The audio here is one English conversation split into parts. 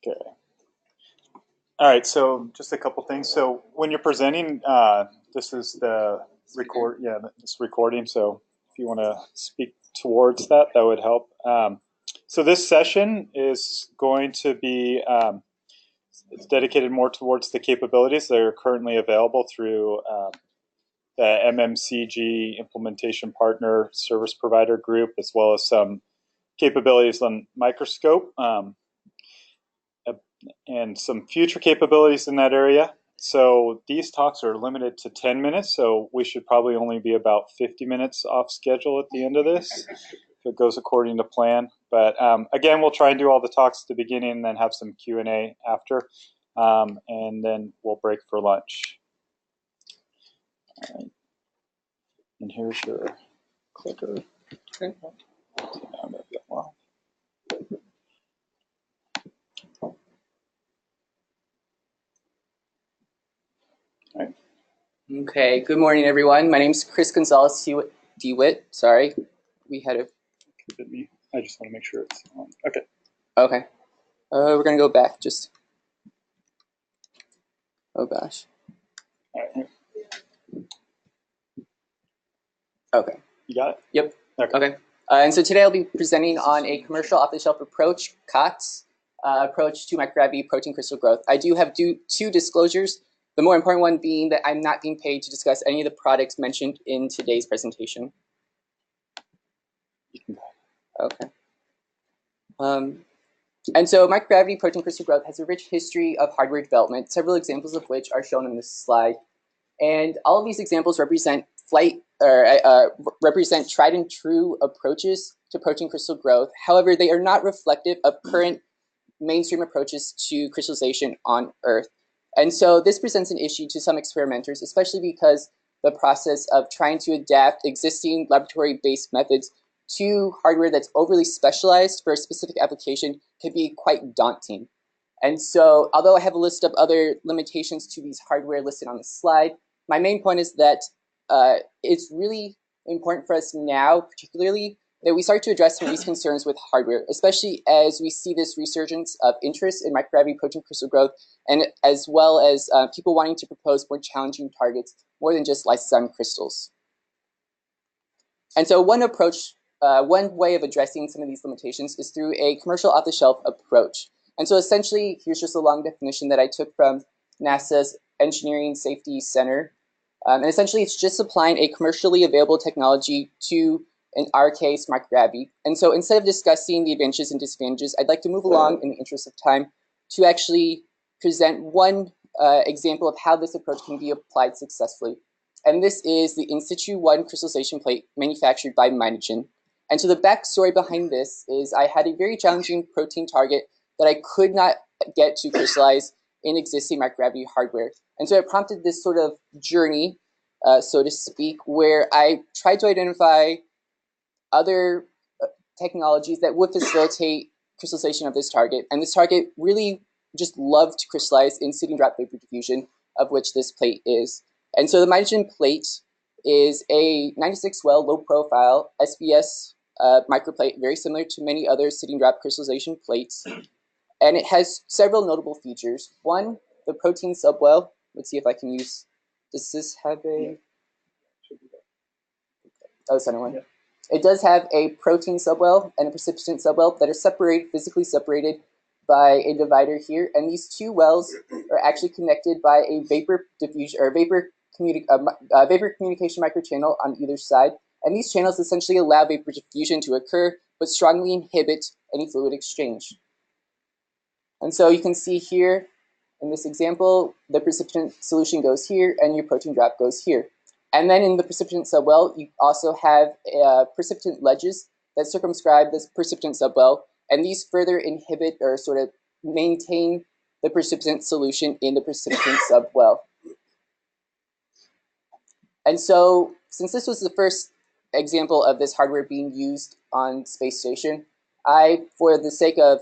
Okay. All right, so just a couple things. So when you're presenting, this is the record, yeah, this recording. So if you want to speak towards that, that would help. So this session is going to be it's dedicated more towards the capabilities that are currently available through the MMCG implementation partner service provider group, as well as some capabilities on Microscope. And some future capabilities in that area. So these talks are limited to 10 minutes, so we should probably only be about 50 minutes off schedule at the end of this, if it goes according to plan. But again, we'll try and do all the talks at the beginning and then have some Q&A after, and then we'll break for lunch. All right. And here's your clicker. Okay. Okay, good morning, everyone. My name is Gonzalez-DeWhitt. Sorry, we had a... I just want to make sure it's on. Okay. Okay. We're going to go back just... Oh, gosh. All right. Okay. You got it? Yep. Okay. And so today I'll be presenting on a commercial off-the-shelf approach, COTS, approach to microgravity protein crystal growth. I do have two disclosures. The more important one being that I'm not being paid to discuss any of the products mentioned in today's presentation. Okay. And so microgravity protein crystal growth has a rich history of hardware development, several examples of which are shown on this slide. And all of these examples represent represent tried and true approaches to protein crystal growth. However, they are not reflective of current mainstream approaches to crystallization on Earth. And so this presents an issue to some experimenters, especially because the process of trying to adapt existing laboratory-based methods to hardware that's overly specialized for a specific application can be quite daunting. And so although I have a list of other limitations to these hardware listed on the slide, my main point is that it's really important for us now, particularly, that we start to address some of these concerns with hardware, especially as we see this resurgence of interest in microgravity protein crystal growth, and as well as people wanting to propose more challenging targets, more than just lysozyme crystals. And so one approach, one way of addressing some of these limitations is through a commercial off-the-shelf approach. And so essentially, here's just a long definition that I took from NASA's Engineering Safety Center. And essentially, it's just applying a commercially available technology to, in our case, microgravity. And so instead of discussing the advantages and disadvantages, I'd like to move along in the interest of time to actually present one example of how this approach can be applied successfully. And this is the In Situ 1 crystallization plate manufactured by Minogen. And so the backstory behind this is I had a very challenging protein target that I could not get to crystallize in existing microgravity hardware. And so it prompted this sort of journey, so to speak, where I tried to identify other technologies that would facilitate crystallization of this target. And this target really just loved to crystallize in sitting drop vapor diffusion, of which this plate is. And so the Minogen plate is a 96 well, low profile SBS microplate, very similar to many other sitting drop crystallization plates. And it has several notable features. One, the protein subwell. Let's see if I can use, does this have a, oh, center one. Yeah. It does have a protein subwell and a precipitant subwell that are separated, physically separated by a divider here. And these two wells are actually connected by a vapor diffusion or vapor communication microchannel on either side. And these channels essentially allow vapor diffusion to occur, but strongly inhibit any fluid exchange. And so you can see here in this example, the precipitant solution goes here and your protein drop goes here. And then in the precipitant subwell, you also have precipitant ledges that circumscribe this precipitant subwell, and these further inhibit or sort of maintain the precipitant solution in the precipitant subwell. And so since this was the first example of this hardware being used on space station, I, for the sake of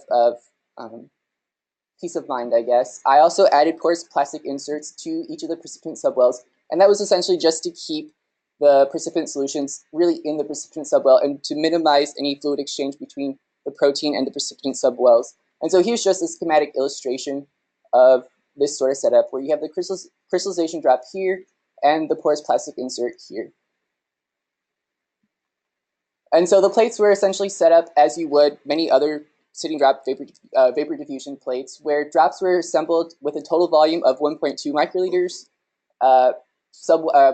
peace of mind, I guess, I also added porous plastic inserts to each of the precipitant subwells, and that was essentially just to keep the precipitant solutions really in the precipitant subwell and to minimize any fluid exchange between the protein and the precipitant subwells. And so here's just a schematic illustration of this sort of setup where you have the crystallization drop here and the porous plastic insert here. And so the plates were essentially set up as you would many other sitting drop vapor diffusion plates, where drops were assembled with a total volume of 1.2 microliters.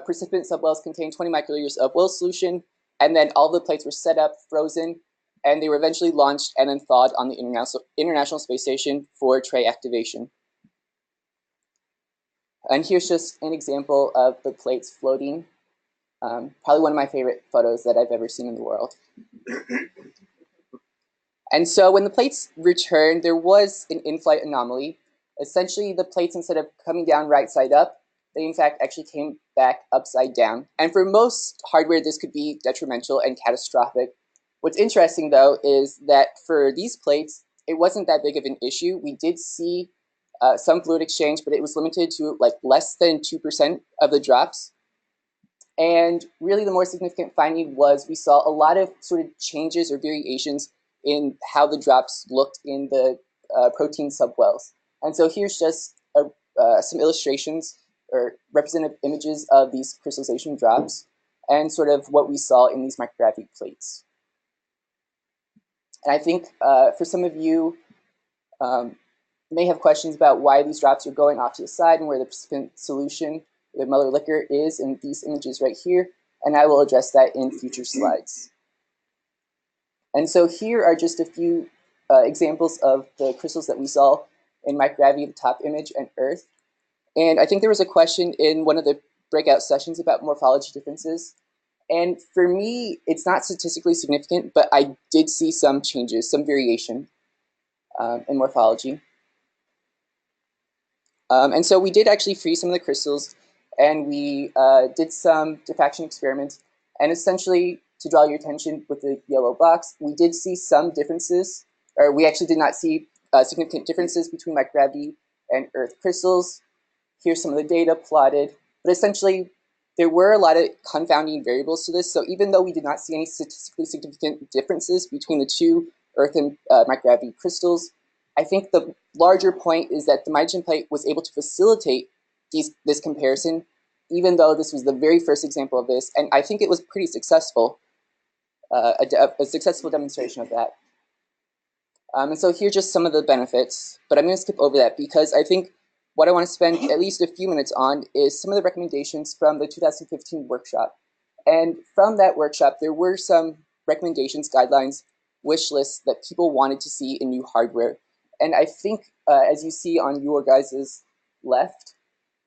Precipitant subwells contained 20 microliters of oil solution, and then all the plates were set up, frozen, and they were eventually launched and then thawed on the International Space Station for tray activation. And here's just an example of the plates floating. Probably one of my favorite photos that I've ever seen in the world. And so when the plates returned, there was an in-flight anomaly. Essentially, the plates, instead of coming down right side up, they in fact actually came back upside down. And for most hardware, this could be detrimental and catastrophic. What's interesting, though, is that for these plates, it wasn't that big of an issue. We did see some fluid exchange, but it was limited to like less than 2% of the drops. And really the more significant finding was we saw a lot of sort of changes or variations in how the drops looked in the protein subwells. And so here's just some illustrations or representative images of these crystallization drops and sort of what we saw in these microgravity plates. And I think for some of you may have questions about why these drops are going off to the side and where the precipitant solution, the Muller liquor, is in these images right here, and I will address that in future slides. And so here are just a few examples of the crystals that we saw in microgravity, the top image, and Earth. And I think there was a question in one of the breakout sessions about morphology differences. And for me, it's not statistically significant, but I did see some changes, some variation in morphology. And so we did actually freeze some of the crystals, and we did some diffraction experiments. And essentially, to draw your attention with the yellow box, we did see some differences, or we actually did not see significant differences between microgravity and Earth crystals. Here's some of the data plotted. But essentially, there were a lot of confounding variables to this. So even though we did not see any statistically significant differences between the two Earth and microgravity crystals, I think the larger point is that the mitogen plate was able to facilitate this comparison, even though this was the very first example of this. And I think it was pretty successful, a successful demonstration of that. And so here's just some of the benefits, but I'm going to skip over that because I think what I want to spend at least a few minutes on is some of the recommendations from the 2015 workshop. And from that workshop, there were some recommendations, guidelines, wish lists that people wanted to see in new hardware. And I think, as you see on your guys' left,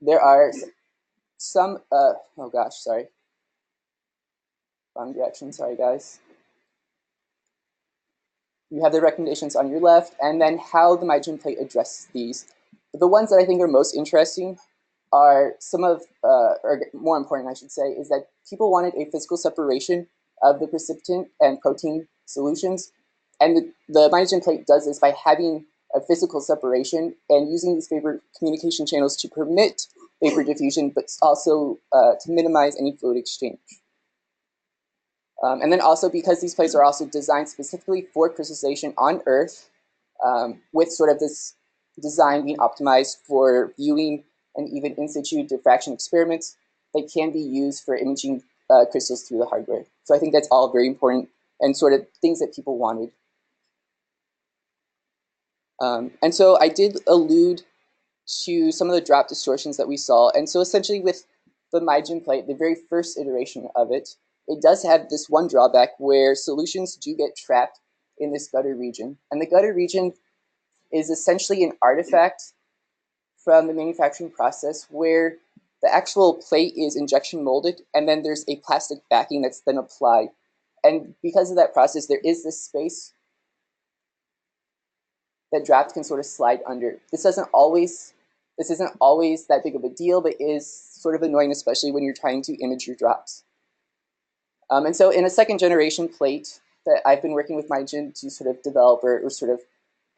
there are some, oh gosh, sorry. Wrong direction, sorry guys. You have the recommendations on your left, and then how the mitogen plate addresses these. But the ones that I think are most interesting are some of, or more important I should say, is that people wanted a physical separation of the precipitant and protein solutions. And the mitogen plate does this by having a physical separation and using these vapor communication channels to permit vapor diffusion, but also to minimize any fluid exchange. And then also because these plates are also designed specifically for crystallization on Earth, with sort of this design being optimized for viewing and even in situ diffraction experiments, they can be used for imaging crystals through the hardware. So I think that's all very important and sort of things that people wanted. And so I did allude to some of the drop distortions that we saw. And so essentially with the mitogen plate, the very first iteration of it, it does have this one drawback where solutions do get trapped in this gutter region. And the gutter region is essentially an artifact from the manufacturing process where the actual plate is injection molded and then there's a plastic backing that's then applied. And because of that process, there is this space that drops can sort of slide under. This isn't always that big of a deal, but is sort of annoying, especially when you're trying to image your drops. And so in a second generation plate that I've been working with mitogen to sort of develop or sort of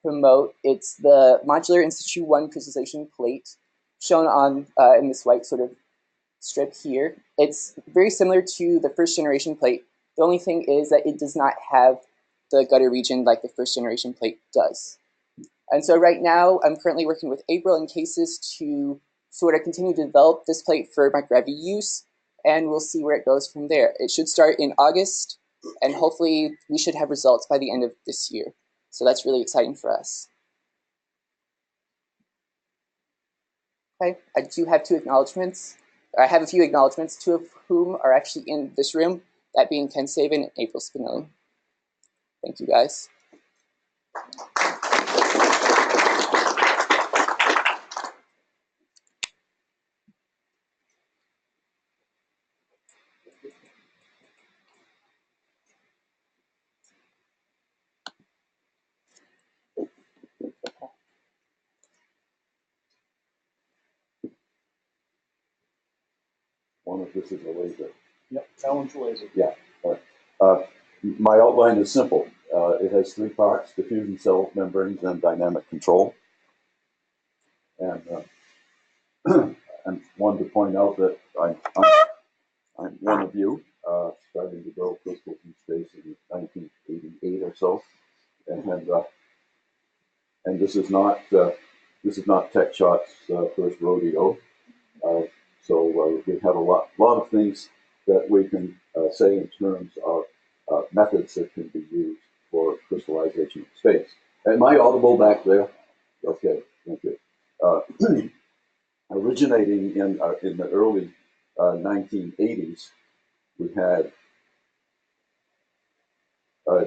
promote, it's the modular in situ 1 crystallization plate shown on in this white sort of strip here. It's very similar to the first generation plate. The only thing is that it does not have the gutter region like the first generation plate does. And so right now, I'm currently working with April and Cases to sort of continue to develop this plate for microgravity use, and we'll see where it goes from there. It should start in August, and hopefully we should have results by the end of this year. So that's really exciting for us. Okay, I do have two acknowledgements. I have a few acknowledgements, two of whom are actually in this room, that being Ken Saban and April Spinelli. Thank you, guys. One of this is a laser. Yep, that one's a laser. Yeah. My outline is simple. It has three parts: diffusion cell membranes and dynamic control. And I wanted to point out that I'm one of you, starting to grow crystals in space in 1988 or so, and this is not Techshot's first rodeo. So we have a lot of things that we can say in terms of methods that can be used for crystallization in space. Am I audible back there? Okay, thank you. Originating in the early 1980s, we had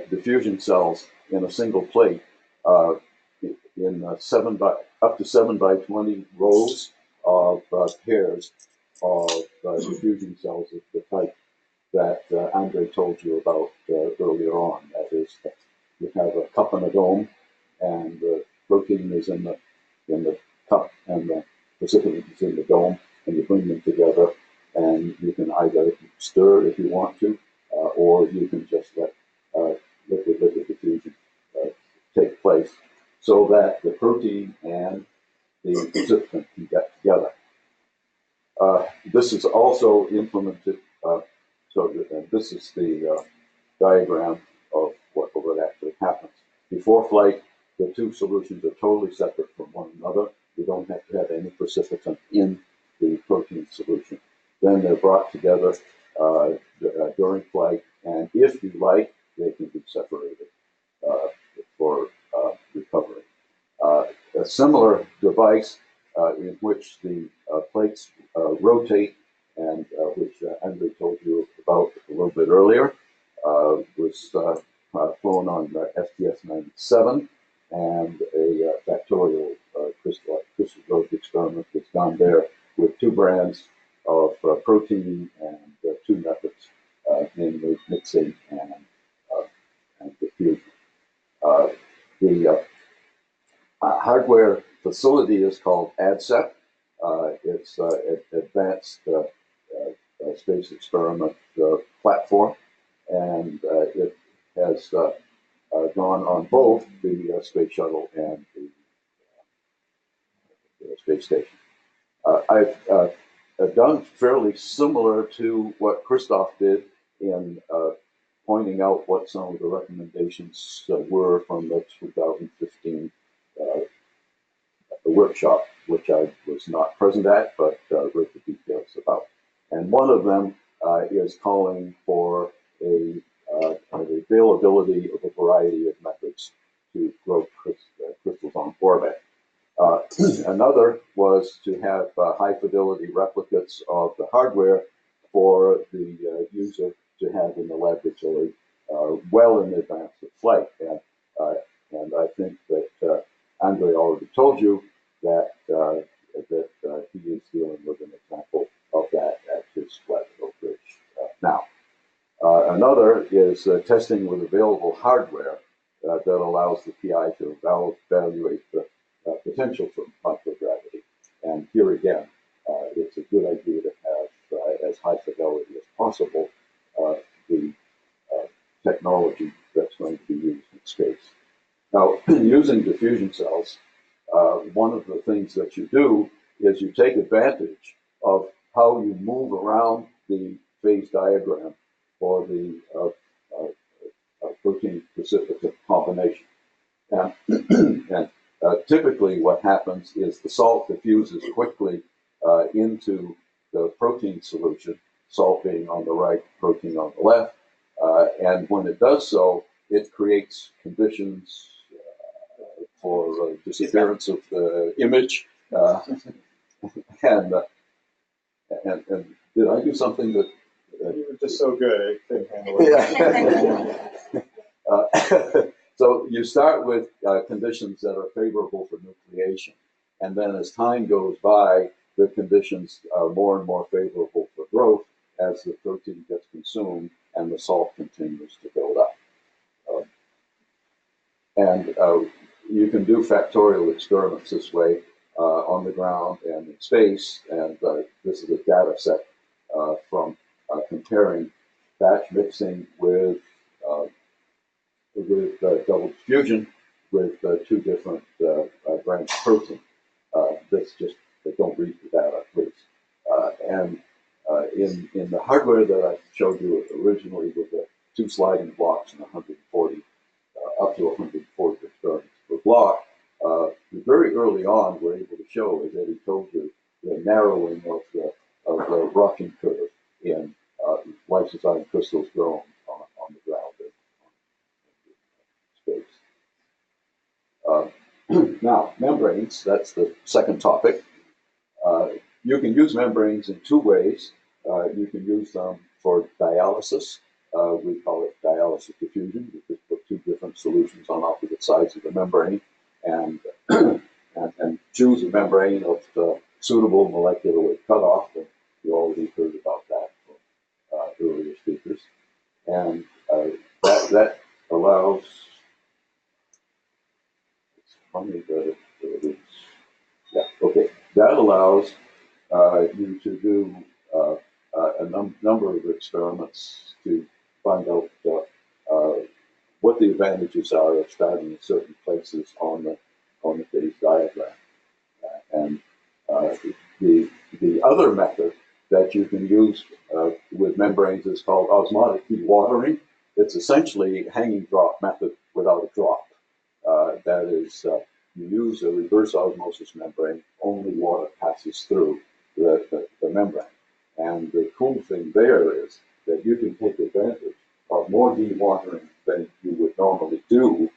diffusion cells in a single plate in up to 7 by 20 rows of pairs of diffusion cells of the type that Andre told you about earlier on. That is, you have a cup and a dome, and the protein is in the cup, and the precipitate is in the dome, and you bring them together, and you can either stir if you want to, or you can just let liquid diffusion take place, so that the protein and the precipitant can get together. This is also implemented, this is the diagram of what actually happens. Before flight, the two solutions are totally separate from one another. You don't have to have any precipitant in the protein solution. Then they're brought together during flight, and if you like, they can be separated for recovery. A similar device in which the plates rotate, and which Andre told you about a little bit earlier, was flown on STS-97, and a factorial crystal growth experiment was done there with two brands of protein and two methods, namely mixing and diffusion. The hardware facility is called ADSEC. It's an advanced space experiment platform, and it has gone on both the space shuttle and the space station. I've done fairly similar to what Kristofer did in pointing out what some of the recommendations were from the 2015 workshop, which I was not present at, but read the details about. And one of them is calling for the availability of a variety of methods to grow crystals on orbit. Another was to have high fidelity replicates of the hardware for the user to have in the laboratory well in advance of flight. And I think that Andre already told you that he is dealing with an example of that at his Flatfield Bridge now. Another is testing with available hardware that allows the PI to evaluate the potential for microgravity. And here again, it's a good idea to have as high fidelity as possible the technology that's going to be used in space. Now, using diffusion cells, one of the things that you do is you take advantage of how you move around the phase diagram for the protein precipitate combination. And typically what happens is the salt diffuses quickly into the protein solution, salt being on the right, protein on the left. And when it does so, it creates conditions for disappearance of the image. And did I do something that... You were just so good, I couldn't handle it. Yeah. So you start with conditions that are favorable for nucleation. And then as time goes by, the conditions are more and more favorable for growth as the protein gets consumed and the salt continues to build up. And you can do factorial experiments this way on the ground and in space. And this is a data set from comparing batch mixing with double diffusion with two different branch protein. That's just, don't read the data, please. And in the hardware that I showed you originally with the 2 sliding blocks and 140, up to 140 experiments per block, very early on we're able to show, as Eddie told you, the narrowing of the rocking curve in lysozyme crystals grown on the ground in space. Now, membranes, that's the second topic. You can use membranes in 2 ways. You can use them for dialysis. We call it dialysis diffusion. You just put 2 different solutions on opposite sides of the membrane and choose a membrane of suitable molecular weight cutoff. And you already heard about that from earlier speakers. And that allows, it's funny that it's, yeah, okay. That allows you to do a number of experiments to find out what the advantages are of starting in certain places on the phase diagram. And the other method that you can use with membranes is called osmotic dewatering. It's essentially hanging drop method without a drop. That is, you use a reverse osmosis membrane, only water passes through the membrane. And the cool thing there is that you can take advantage of more dewatering than you would normally do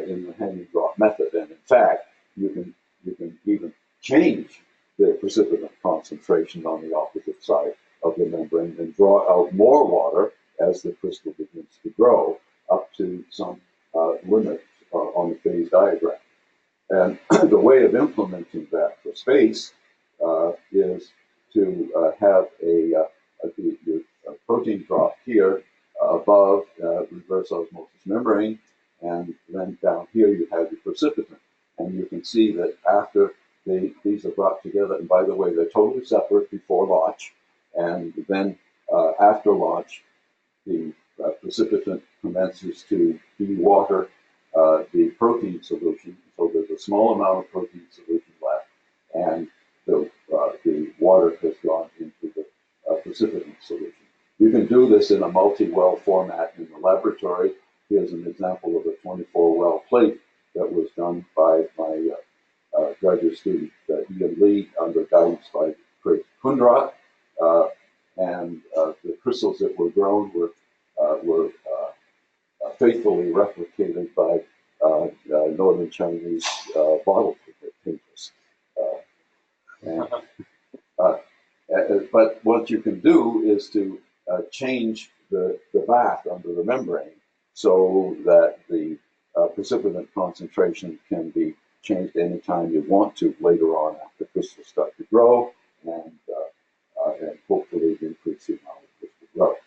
in the hanging drop method. And in fact, you can even change the precipitant concentration on the opposite side of the membrane and draw out more water as the crystal begins to grow up to some limit on the phase diagram. And the way of implementing that for space is to have a protein drop here above reverse osmosis membrane, and then down here you have your precipitant. And you can see that after these are brought together, and by the way, they're totally separate before launch, and then after launch, the precipitant commences to dewater the protein solution, so there's a small amount of protein solution left, and the water has gone into the precipitant solution. You can do this in a multi-well format in the laboratory. Here's an example of a 24-well plate that was done by my graduate student Ian Lee under guidance by Craig Kundrat, and the crystals that were grown were faithfully replicated by northern Chinese bottle painters. But what you can do is to change the bath under the membrane so that the precipitant concentration can be changed anytime you want to later on after crystals start to grow, and hopefully increase the amount of crystal growth.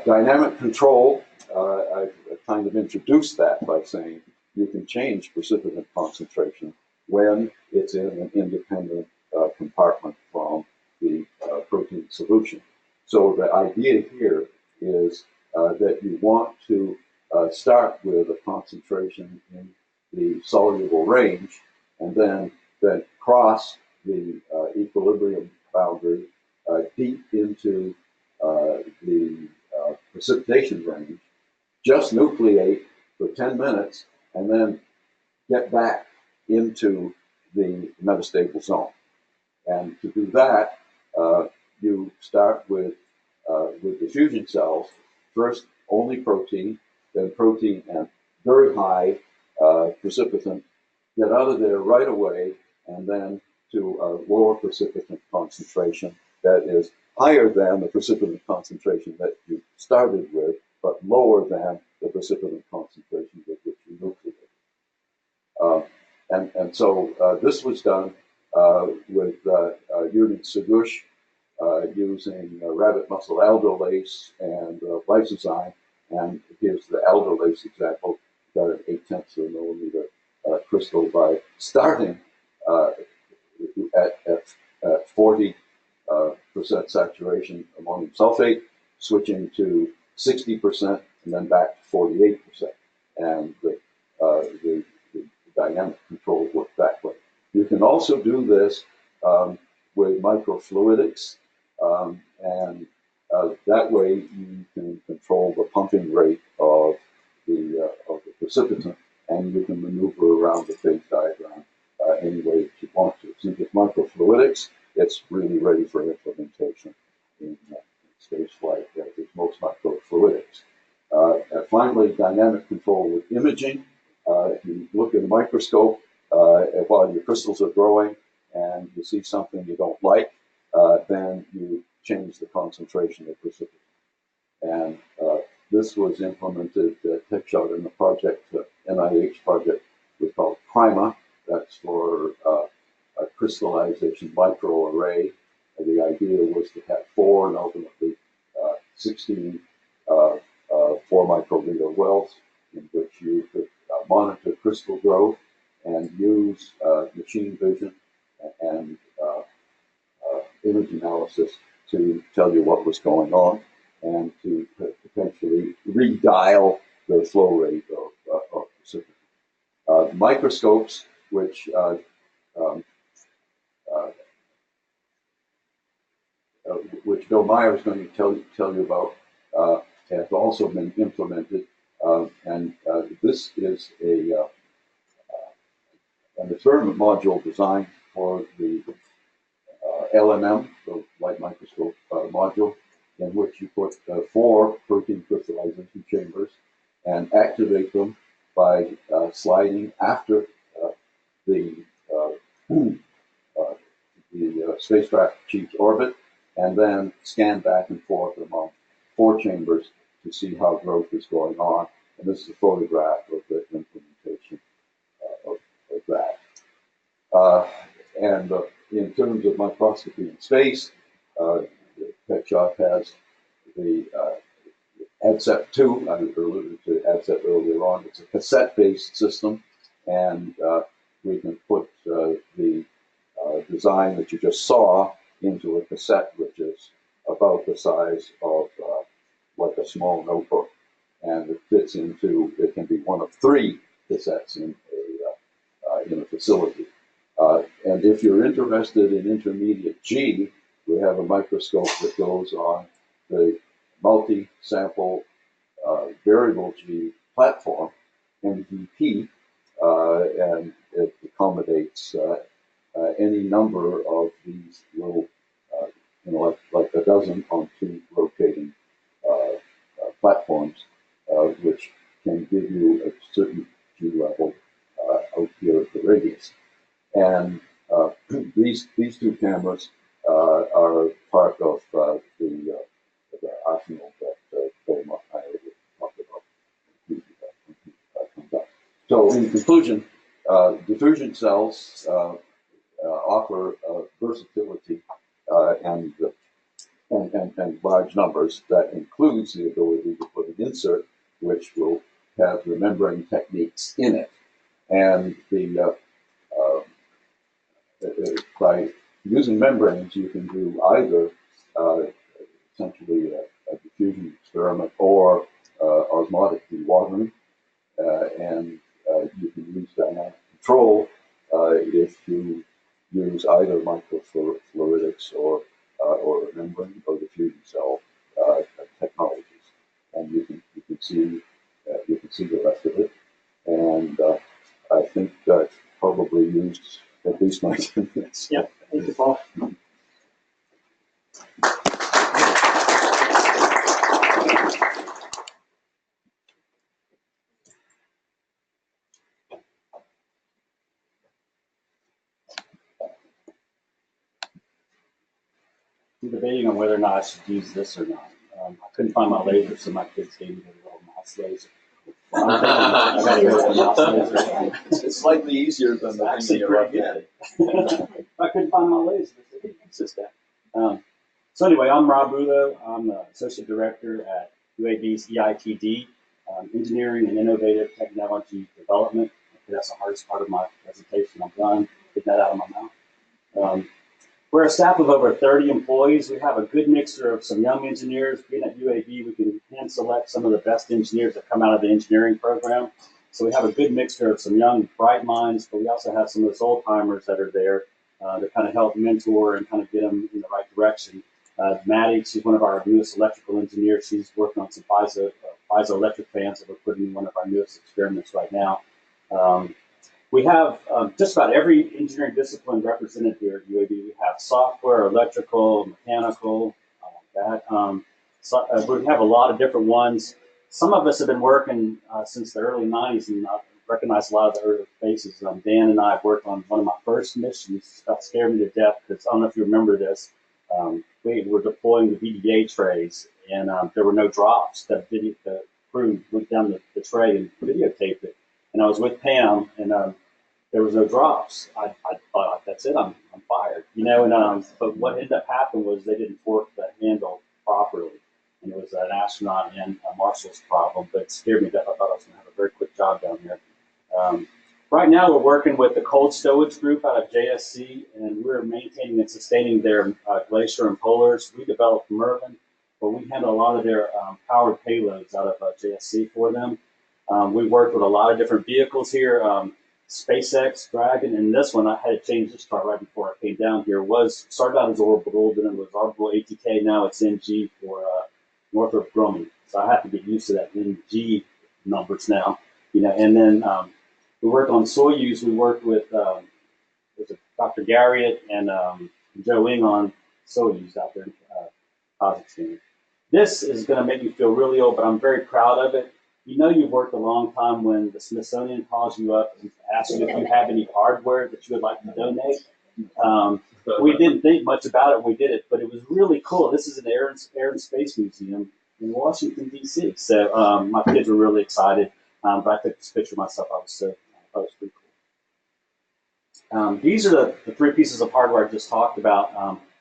Dynamic control, I've kind of introduced that by saying you can change precipitant concentration when it's in an independent compartment from the protein solution. So the idea here is that you want to start with a concentration in the soluble range, and then cross the equilibrium boundary deep into the precipitation range, just nucleate for 10 minutes, and then get back into the metastable zone. And to do that, you start with diffusion cells. First, only protein, then protein and very high precipitant. Get out of there right away, and then to a lower precipitant concentration that is higher than the precipitant concentration that you started with, but lower than the precipitant concentration with which you nucleated. And so this was done with Unit Segush using rabbit muscle aldolase and lysozyme. And here's the aldolase example. Got an 0.8 of a millimeter crystal by starting at 40% saturation ammonium sulfate, switching to 60%, and then back to 48%. And the dynamic control worked that way. You can also do this with microfluidics, and that way you can control the pumping rate of the precipitant, and you can maneuver around the phase diagram any way that you want to. Since it's microfluidics, it's really ready for implementation in space flight, as is most microfluidics. And finally, dynamic control with imaging. If you look at a microscope while your crystals are growing and you see something you don't like, then you change the concentration of precipitant. And this was implemented at Techshot in a project, NIH project, was called PRIMA. That's for a crystallization microarray. And the idea was to have 4 and ultimately 16 4 microliter wells in which you could monitor crystal growth and use machine vision and image analysis to tell you what was going on and to potentially redial the flow rate of precipitant. Microscopes, which Bill Meyer is going to tell you about, has also been implemented, and this is an experiment module designed for the LMM, the light microscope module, in which you put 4 protein crystallization chambers and activate them by sliding after the spacecraft achieves orbit, and then scan back and forth among 4 chambers to see how growth is going on. And this is a photograph of the implementation of that. And in terms of microscopy in space, Techshot has the ADSET-2. I alluded to ADSET earlier on. It's a cassette-based system, and we can put the design that you just saw into a cassette, which is about the size of like a small notebook, and it fits into. It can be one of 3 cassettes in a facility. And if you're interested in intermediate G, we have a microscope that goes on the multi-sample variable G platform, MVP, and it accommodates any number of these little, like a dozen on 2 rotating platforms, which can give you a certain G level out here at the radius. And these 2 cameras are part of the arsenal that Bill Meyer talked about. So in conclusion, diffusion cells offer versatility and large numbers that includes the ability to put an insert which will have the membrane techniques in it. And by using membranes, you can do either essentially a diffusion experiment or osmotic dewatering, and you can use dynamic control if you use either microfluidics or membrane or diffusion cell technologies, and you can see the rest of it. And I think I've probably used at least my 10 minutes. Yep. Thank you, Paul. I'm debating on whether or not I should use this or not. I couldn't find my laser, so my kids gave me the little mouse laser. I'm thinking I gotta go with the mouse laser. It's slightly easier than the thing Actually you're pretty good. I couldn't find my laser. It's just that. So anyway, I'm Rob Rouleau. I'm the Associate Director at UAB's EITD, Engineering and Innovative Technology Development. That's the hardest part of my presentation. I'm done. Get that out of my mouth. We're a staff of over 30 employees. We have a good mixture of some young engineers. Being at UAB, we can hand select some of the best engineers that come out of the engineering program. So we have a good mixture of some young, bright minds, but we also have some of those old timers that are there to kind of help mentor and kind of get them in the right direction. Maddie, she's one of our newest electrical engineers. She's working on some piezoelectric fans that we're putting in one of our newest experiments right now. We have just about every engineering discipline represented here at UAB. We have software, electrical, mechanical, we have a lot of different ones. Some of us have been working since the early 90s, and I recognize a lot of the early faces. Dan and I have worked on one of my first missions that scared me to death, because I don't know if you remember this. We were deploying the VDA trays, and there were no drops. The crew went down the tray and videotaped it. And I was with Pam, and there was no drops. I thought, that's it, I'm fired, you know. And but what ended up happening was they didn't fork the handle properly, and it was an astronaut and a marshal's problem. But it scared me to death. I thought I was going to have a very quick job down there. Right now, we're working with the cold stowage group out of JSC, and we're maintaining and sustaining their glacier and polars. We developed Merlin, but we handle a lot of their powered payloads out of JSC for them. We worked with a lot of different vehicles here. SpaceX, Dragon, and this one, I had to change this chart right before I came down here, started out as orbital, then it was orbital ATK, now it's NG for Northrop Grumman. So I have to get used to that NG numbers now, you know. And then we worked on Soyuz. We worked with Dr. Garriott and Joe Ing on Soyuz out there in Kazakhstan. This is going to make me feel really old, but I'm very proud of it. You know, you've worked a long time when the Smithsonian calls you up and asks you if you have any hardware that you would like to donate. We didn't think much about it when we did it, but it was really cool. This is an Air and Space Museum in Washington, D.C. So my kids were really excited. But I took this picture myself. I thought it was pretty cool. These are the three pieces of hardware I just talked about.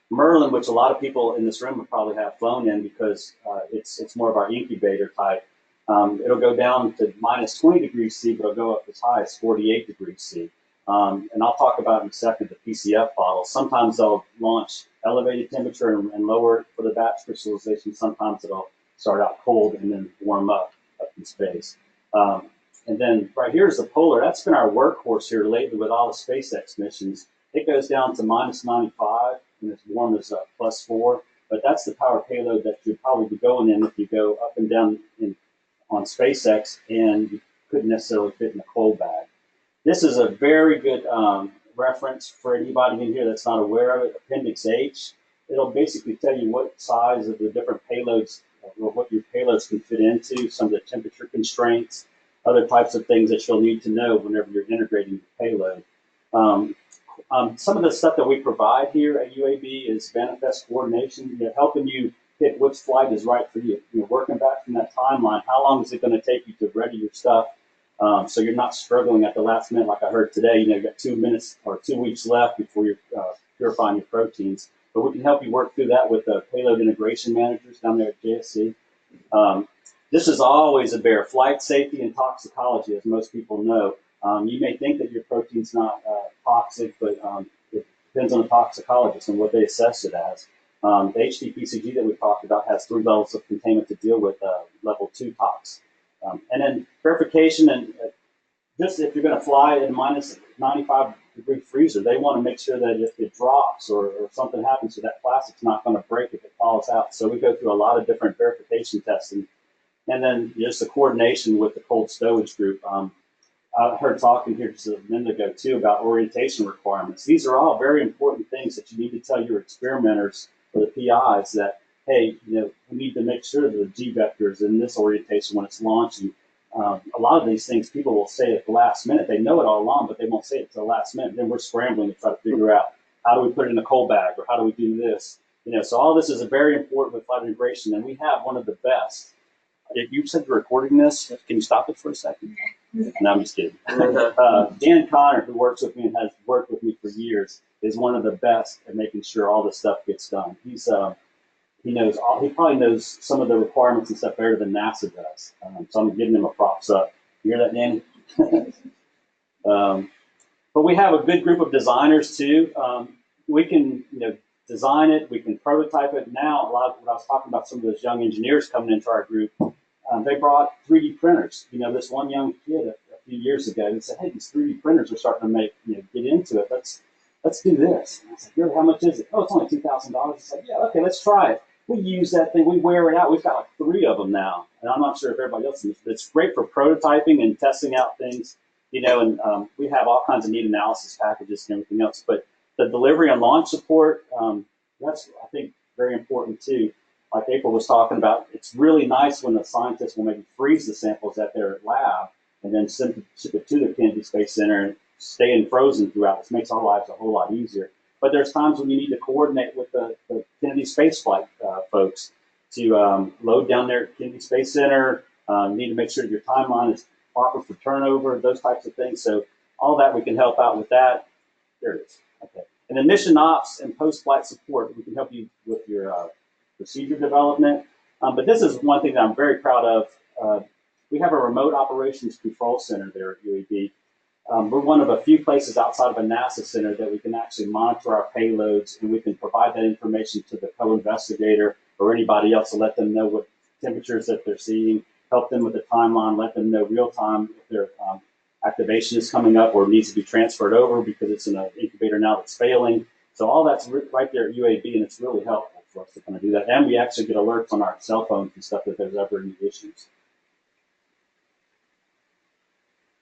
Merlin, which a lot of people in this room would probably have flown in, because it's more of our incubator type. It'll go down to minus 20 degrees C, but it'll go up as high as 48 degrees C. And I'll talk about in a second the PCF bottles. Sometimes they'll launch elevated temperature and lower it for the batch crystallization. Sometimes it'll start out cold and then warm up in space. And then right here is the polar. That's been our workhorse here lately with all the SpaceX missions. It goes down to minus 95 and as warm as +4. But that's the power payload that you'd probably be going in if you go up and down on SpaceX, and you couldn't necessarily fit in a cold bag. This is a very good reference for anybody in here that's not aware of it. Appendix H, it'll basically tell you what size of the different payloads, or what your payloads can fit into, some of the temperature constraints, other types of things that you'll need to know whenever you're integrating your payload. Some of the stuff that we provide here at UAB is manifest coordination, helping you pick which flight is right for you. Working back from that timeline, how long is it going to take you to ready your stuff, so you're not struggling at the last minute like I heard today. You've got 2 minutes or 2 weeks left before you're purifying your proteins. But we can help you work through that with the payload integration managers down there at JSC. This is always a bear. Flight safety and toxicology, as most people know. You may think that your protein's not toxic, but it depends on the toxicologist and what they assess it as. The HD PCG that we talked about has 3 levels of containment to deal with level 2 tox. And then verification, and just if you're going to fly in minus 95 degree freezer, they want to make sure that if it drops or something happens to that plastic's not going to break if it falls out. So we go through a lot of different verification testing. And then just the coordination with the cold stowage group. I heard talking here just a minute ago too about orientation requirements. These are all very important things that you need to tell your experimenters or the PIs that, hey, we need to make sure that the G vector is in this orientation when it's launching. A lot of these things people will say at the last minute. They know it all along, but they won't say it to the last minute. Then we're scrambling to try to figure out how do we put it in a cold bag or how do we do this. So all this is very important with flight integration, and we have one of the best. If you said you're recording this, can you stop it for a second? No, I'm just kidding. Dan Connor, who works with me and has worked with me for years, is one of the best at making sure all this stuff gets done. He probably knows some of the requirements and stuff better than NASA does. So I'm giving him a props up. You hear that, Danny? But we have a good group of designers too. We can, design it. We can prototype it. Now, a lot of what I was talking about, some of those young engineers coming into our group, they brought 3D printers. This one young kid a few years ago, he said, "Hey, these 3D printers are starting to make, get into it. Let's do this." And I said, "Really? How much is it?" "Oh, it's only $2,000." He's like, "Yeah, okay, let's try it." We use that thing. We wear it out. We've got like 3 of them now, and I'm not sure if everybody else knows, but it's great for prototyping and testing out things. And we have all kinds of neat analysis packages and everything else. But the delivery and launch support, that's, I think, very important too. Like April was talking about, it's really nice when the scientists will maybe freeze the samples at their lab and then ship it to the Kennedy Space Center and stay frozen throughout. This makes our lives a whole lot easier. But there's times when you need to coordinate with the Kennedy Space Flight folks to load down their Kennedy Space Center. You need to make sure your timeline is proper for turnover, those types of things. So all that, we can help out with that. There it is. Okay. And then mission ops and post-flight support, we can help you with your procedure development. But this is one thing that I'm very proud of. We have a remote operations control center there at UAB. We're one of a few places outside of a NASA center that we can actually monitor our payloads, and we can provide that information to the co-investigator or anybody else to let them know what temperatures that they're seeing, help them with the timeline, let them know real time if their activation is coming up or needs to be transferred over because it's in an incubator now that's failing. So all that's right there at UAB, and it's really helpful for us to kind of do that. And we actually get alerts on our cell phones and stuff if there's ever any issues.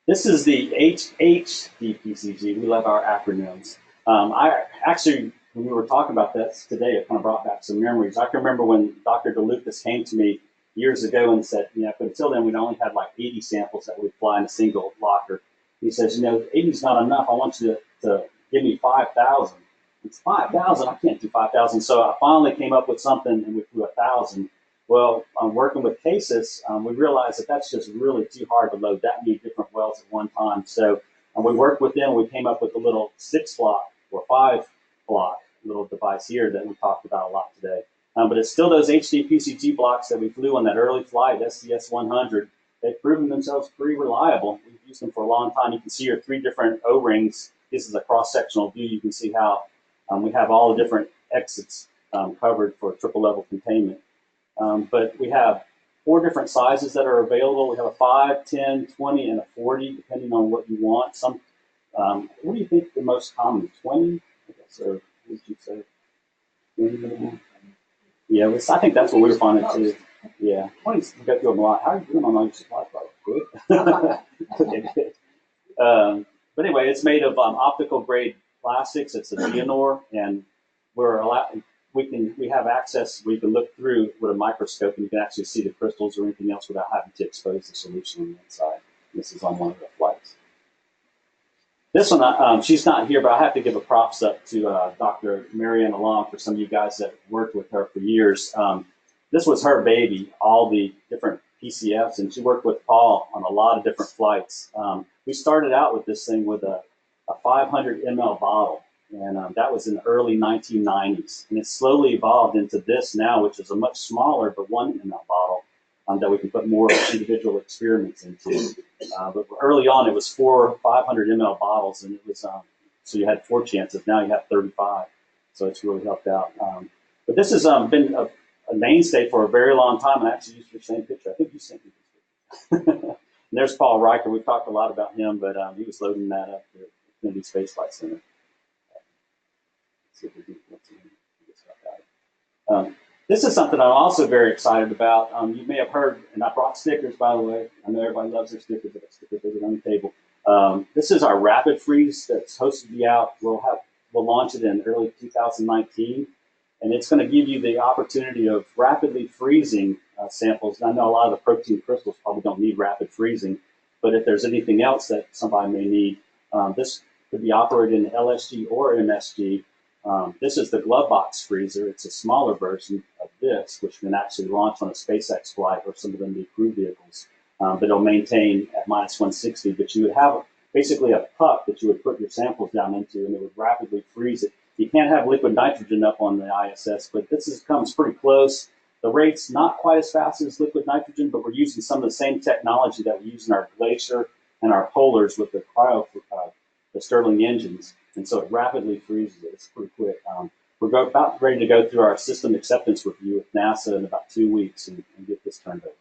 This is the HHDPCG. We love our acronyms. I actually, when we were talking about this today, it kind of brought back some memories. I can remember when Dr. DeLucas came to me years ago and said, but until then, we'd only had like 80 samples that we'd fly in a single locker. He says, 80 is not enough. I want you to give me 5,000. It's 5,000. I can't do 5,000. So I finally came up with something, and we flew 1,000. Well, working with cases, we realized that that's just really too hard to load that many different wells at one time. So we worked with them. We came up with a little 6-block or 5-block little device here that we talked about a lot today. But it's still those HDPCG blocks that we flew on that early flight, SCS 100. They've proven themselves pretty reliable. We've used them for a long time. You can see your 3 different O-rings. This is a cross-sectional view. You can see how we have all the different exits covered for triple-level containment. But we have 4 different sizes that are available. We have a 5, 10, 20, and a 40, depending on what you want. What do you think the most common? 20, I guess, or what would you say? 20? Yeah, I think that's what we were finding too. Yeah, 20's we go through them a lot. How are you doing on all your supplies, bro? Good. Okay, good. But anyway, it's made of optical grade plastics. It's a Leonore, and we have access where you can look through with a microscope, and you can actually see the crystals or anything else without having to expose the solution on the inside. This is on one of the flights. This one, she's not here, but I have to give a props up to Dr. Marianne Long for some of you guys that worked with her for years. This was her baby, all the different PCFs, and she worked with Paul on a lot of different flights. We started out with this thing with a 500 ml bottle, and that was in the early 1990s. And it slowly evolved into this now, which is a much smaller but 1 ml bottle that we can put more individual experiments into. But early on, it was 4 500 ml bottles, and it was so you had 4 chances. Now you have 35, so it's really helped out. But this has been a mainstay for a very long time, and I actually used your same picture. I think you sent me this picture. And there's Paul Riker. We've talked a lot about him, but he was loading that up at the Kennedy Space Flight Center. Let's see if we can get stuff out. This is something I'm also very excited about. You may have heard, and I brought stickers, by the way. I know everybody loves their stickers, but stickers are on the table. This is our rapid freeze that's supposed to be out. We'll launch it in early 2019, and it's going to give you the opportunity of rapidly freezing samples. And I know a lot of the protein crystals probably don't need rapid freezing, but if there's anything else that somebody may need, this could be operated in LSG or MSG. This is the glove box freezer. It's a smaller version of this, which can actually launch on a SpaceX flight or some of the new crew vehicles. But it'll maintain at -160. But you would have basically a puck that you would put your samples down into, and it would rapidly freeze it. You can't have liquid nitrogen up on the ISS, but this comes pretty close. The rate's not quite as fast as liquid nitrogen, but we're using some of the same technology that we use in our glacier and our polars with the the Stirling engines, and so it rapidly freezes it. It's pretty quick. We're about ready to go through our system acceptance review with NASA in about 2 weeks and get this turned over.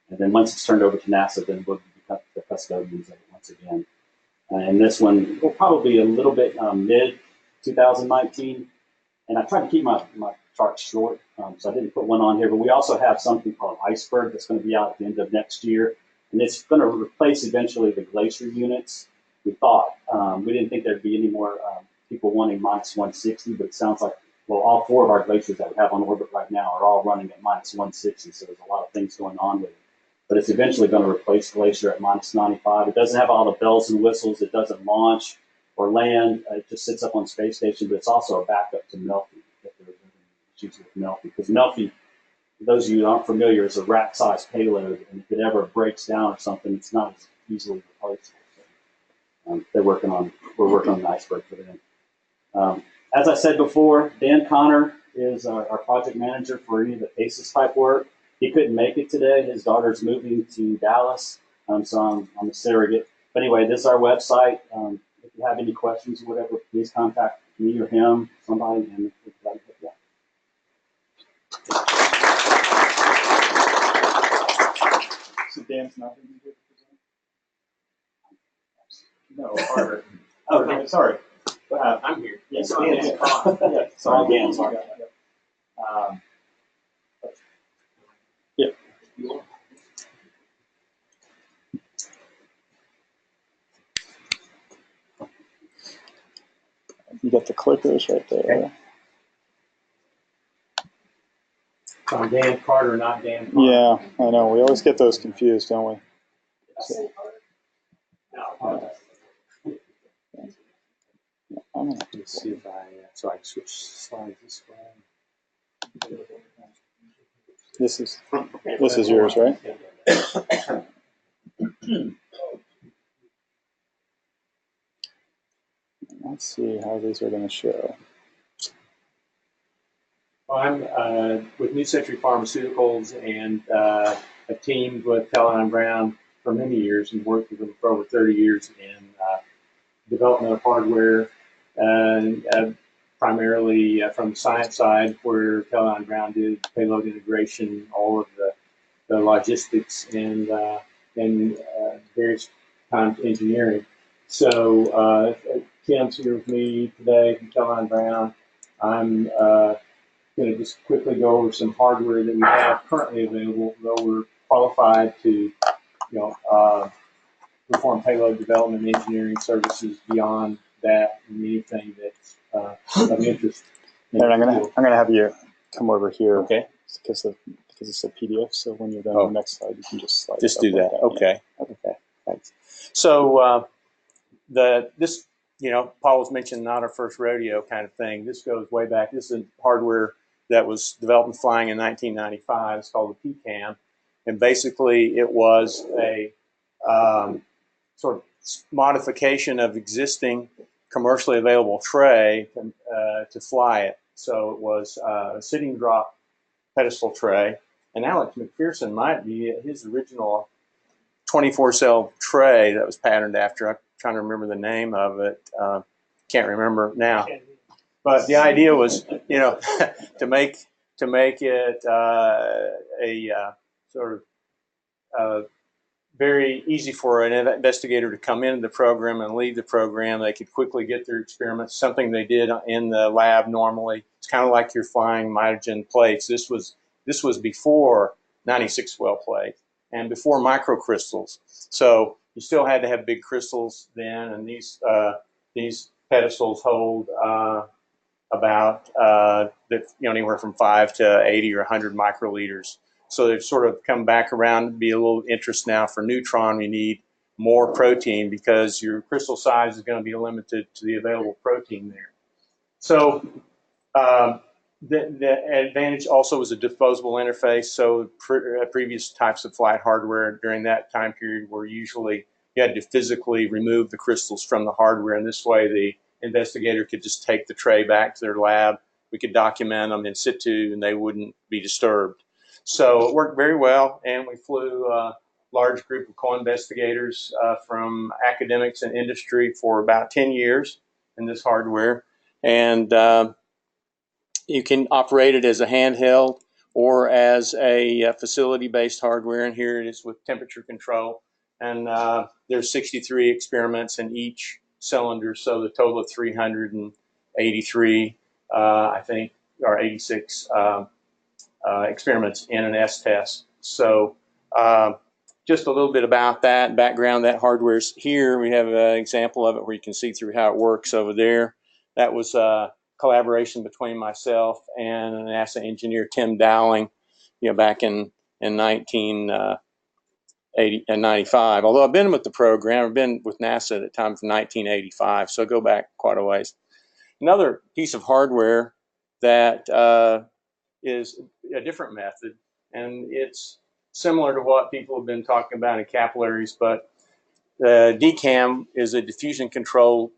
And then once it's turned over to NASA, then we'll become the custodians of it once again. And this one will probably be a little bit mid-2019. And I tried to keep my charts short, so I didn't put one on here. But we also have something called Iceberg that's going to be out at the end of next year. And it's going to replace eventually the glacier units. We thought. We didn't think there'd be any more people wanting -160, but it sounds like, well, all 4 of our glaciers that we have on orbit right now are all running at -160, so there's a lot of things going on with it. But it's eventually going to replace Glacier at -95. It doesn't have all the bells and whistles. It doesn't launch or land. It just sits up on space station, but it's also a backup to Melfi if there's issues with Melfi. Because Melfi, those of you who aren't familiar, is a rack-sized payload, and if it ever breaks down or something, it's not as easily replaceable. We're working on an Iceberg for them. As I said before, Dan Connor is our project manager for any of the ACES type work. He couldn't make it today. His daughter's moving to Dallas, so I'm a surrogate. But anyway, this is our website. If you have any questions or whatever, please contact me or him, somebody, and we'll try to help you out. So Dan's not going to be here to present? No, Carter. Oh, no, sorry. I'm here. Yes, Yeah, Dan's. yeah. Sorry, Dan, sorry. Yeah. You got the clickers right there. Okay. So I'm Dan Carter, not Dan Carter. Yeah, I know. We always get those confused, don't we? No. I'm gonna Let's see if so I switch slides this way. This is yours, right? Let's see how these are going to show. Well, I'm with New Century Pharmaceuticals, and I've teamed with Caroline Brown for many years and worked with them for over 30 years in development of hardware, primarily from the science side, where Caroline Brown did payload integration, all of the logistics, and various kinds of engineering. So Kim's here with me today from Caroline Brown. I'm going to just quickly go over some hardware that we have currently available, though we're qualified to, perform payload development and engineering services beyond that and anything that's of interest. And I'm gonna have you come over here. Okay. Because it's a PDF. So when you're done on the next slide, you can just slide. Just it do up that. like Okay. Okay. Thanks. So this, Paul was mentioning not our first rodeo kind of thing. This goes way back. This is hardware that was developed and flying in 1995. It's called the PCAM, and basically it was a sort of modification of existing commercially available tray to fly it. So it was a sitting drop pedestal tray, and Alex McPherson might be his original 24-cell tray that was patterned after. I'm trying to remember the name of it. Can't remember now. But the idea was, to make it a sort of very easy for an investigator to come into the program and leave the program. They could quickly get their experiments, something they did in the lab normally. It's kind of like you're flying mitogen plates. This was before 96 well plate and before microcrystals. So you still had to have big crystals then, and these pedestals hold about anywhere from 5 to 80 or 100 microliters. So they've sort of come back around to be a little interest now for neutron. You need more protein because your crystal size is going to be limited to the available protein there. So the advantage also was a disposable interface. So previous types of flight hardware during that time period were usually you had to physically remove the crystals from the hardware, and this way the investigator could just take the tray back to their lab. We could document them in situ, and they wouldn't be disturbed. So it worked very well, and we flew a large group of co-investigators from academics and industry for about 10 years in this hardware. And you can operate it as a handheld or as a facility-based hardware, and here it is with temperature control. And there's 63 experiments in each cylinder, so the total of 383, I think, or 86 experiments in an S-test. So just a little bit about that background. That hardware's here. We have an example of it where you can see through how it works over there. That was a collaboration between myself and a NASA engineer, Tim Dowling, back in 1995. Although I've been with the program, I've been with NASA at the time from 1985, so I go back quite a ways. Another piece of hardware that is a different method, and it's similar to what people have been talking about in capillaries, but DCAM is a diffusion control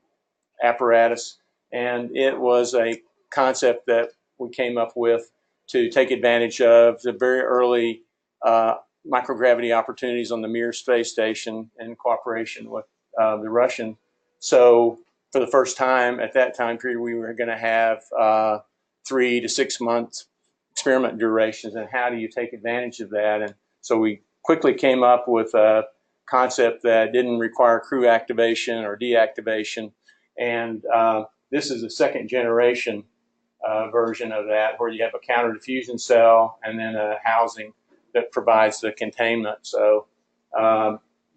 apparatus, and it was a concept that we came up with to take advantage of the very early microgravity opportunities on the Mir space station in cooperation with the Russian. So for the first time at that time period, we were going to have 3 to 6 month experiment durations, and how do you take advantage of that? And so we quickly came up with a concept that didn't require crew activation or deactivation, and this is a second generation version of that, where you have a counter-diffusion cell and then a housing that provides the containment. So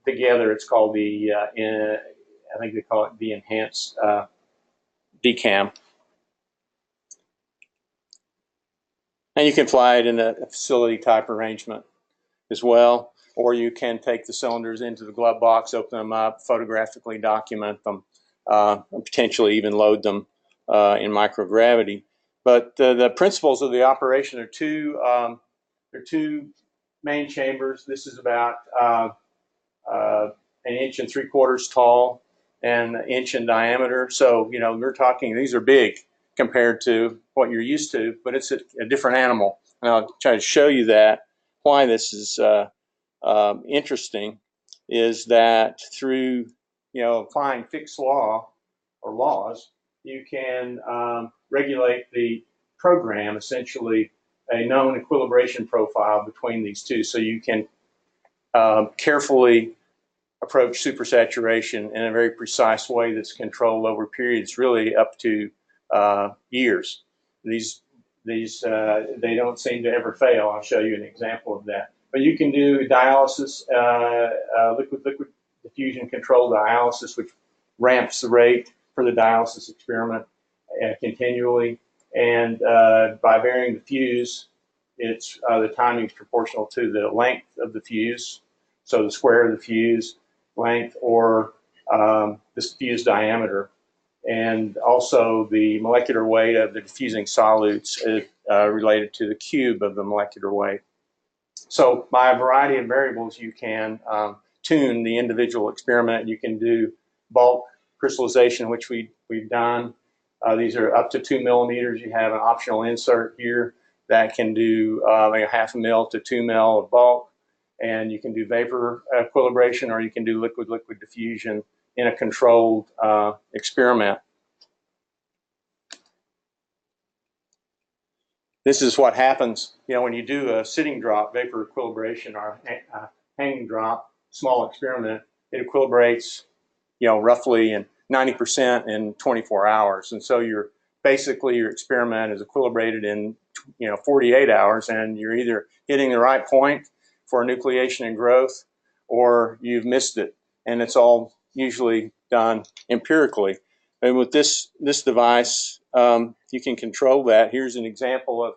together it's called the, I think they call it the enhanced DCAM. And you can fly it in a facility type arrangement as well, or you can take the cylinders into the glove box, open them up, photographically document them, and potentially even load them in microgravity. But the principles of the operation are two main chambers. This is about 1 3/4 inches tall and 1 inch in diameter. So, we're talking, these are big compared to what you're used to, but it's a different animal. And I'll try to show you that. Why this is interesting is that through, applying fixed law or laws, you can regulate the program, essentially a known equilibration profile between these two. So you can carefully approach supersaturation in a very precise way that's controlled over periods, really up to years. These they don't seem to ever fail. I'll show you an example of that. But you can do dialysis, liquid diffusion control dialysis, which ramps the rate for the dialysis experiment continually. And by varying the fuse, it's the timing is proportional to the length of the fuse. So the square of the fuse length, or this fuse diameter. And also the molecular weight of the diffusing solutes is related to the cube of the molecular weight. So by a variety of variables, you can tune the individual experiment. You can do bulk crystallization, which we've done. These are up to 2 millimeters. You have an optional insert here that can do like 1/2 mil to 2 mil of bulk. And you can do vapor equilibration, or you can do liquid-liquid diffusion in a controlled experiment. This is what happens, when you do a sitting drop vapor equilibration or a hanging drop, small experiment. It equilibrates, roughly in 90% in 24 hours. And so basically your experiment is equilibrated in 48 hours, and you're either hitting the right point for nucleation and growth, or you've missed it. and it's all usually done empirically. And with this device, you can control that. Here's an example of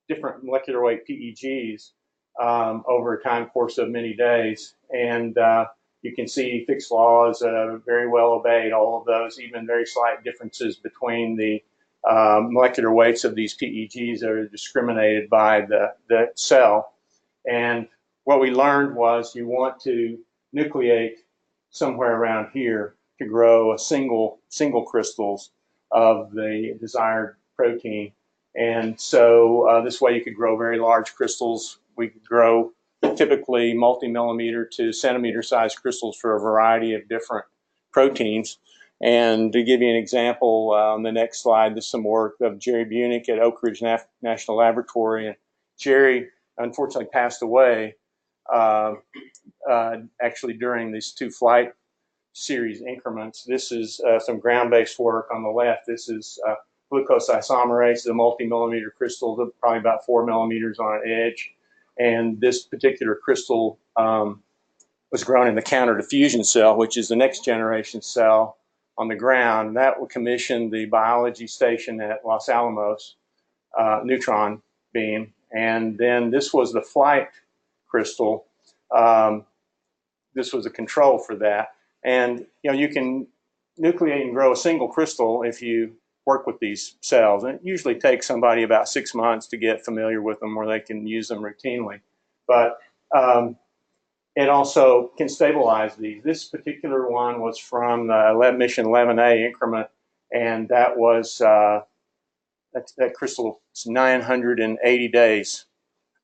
different molecular weight PEGs over a time course of many days. And you can see Fick's law is very well obeyed, all of those, even very slight differences between the molecular weights of these PEGs that are discriminated by the cell. And what we learned was you want to nucleate somewhere around here to grow a single crystals of the desired protein. And so this way you could grow very large crystals. We could grow typically multi-millimeter to centimeter sized crystals for a variety of different proteins. And to give you an example, on the next slide, there's some work of Jerry Bunick at Oak Ridge National Laboratory. And Jerry unfortunately passed away actually during these 2 flight series increments. This is some ground-based work on the left. This is glucose isomerase, the multi-millimeter crystal, probably about 4 millimeters on an edge. And this particular crystal was grown in the counter-diffusion cell, which is the next generation cell on the ground. That will commission the biology station at Los Alamos neutron beam. And then this was the flight crystal. This was a control for that. And you can nucleate and grow a single crystal if you work with these cells. And it usually takes somebody about 6 months to get familiar with them where they can use them routinely. But it also can stabilize these. This particular one was from the mission 11A increment, and that was that crystal is 980 days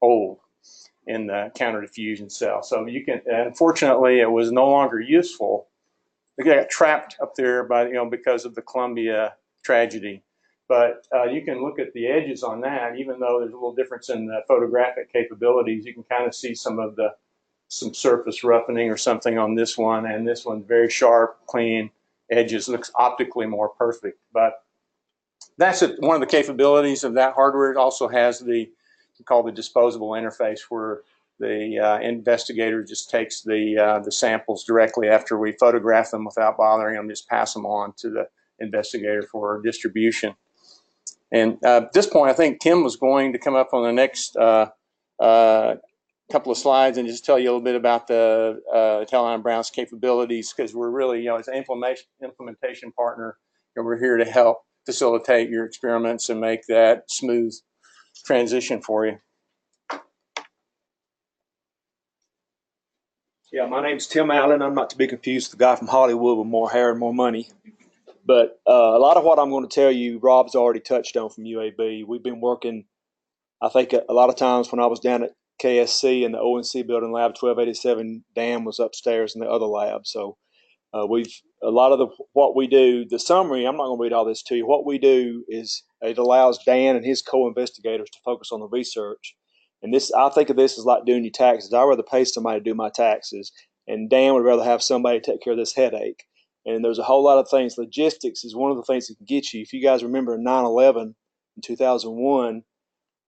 old in the counter-diffusion cell. So you can, unfortunately, it was no longer useful. It got trapped up there by, because of the Columbia tragedy. But you can look at the edges on that, even though there's a little difference in the photographic capabilities, you can kind of see some surface roughening or something on this one, and this one very sharp, clean edges, looks optically more perfect. But that's one of the capabilities of that hardware. It also has the called the disposable interface, where the investigator just takes the samples directly after we photograph them without bothering them, just pass them on to the investigator for distribution. And at this point, I think Tim was going to come up on the next couple of slides and just tell you a little bit about the Teledyne Brown's capabilities, because we're really, as an implementation partner, and we're here to help facilitate your experiments and make that smooth transition for you. Yeah, my name's Tim Allen. I'm not to be confused with the guy from Hollywood with more hair and more money. But a lot of what I'm going to tell you, Rob's already touched on from UAB. We've been working, I think, a lot of times when I was down at KSC in the ONC building, Lab 1287, Dan was upstairs in the other lab. So a lot of what we do, the summary, I'm not going to read all this to you. What we do is it allows Dan and his co-investigators to focus on the research. And this, I think of this as like doing your taxes. I'd rather pay somebody to do my taxes, and Dan would rather have somebody take care of this headache. And there's a whole lot of things. Logistics is one of the things that can get you. If you guys remember 9/11 in 2001,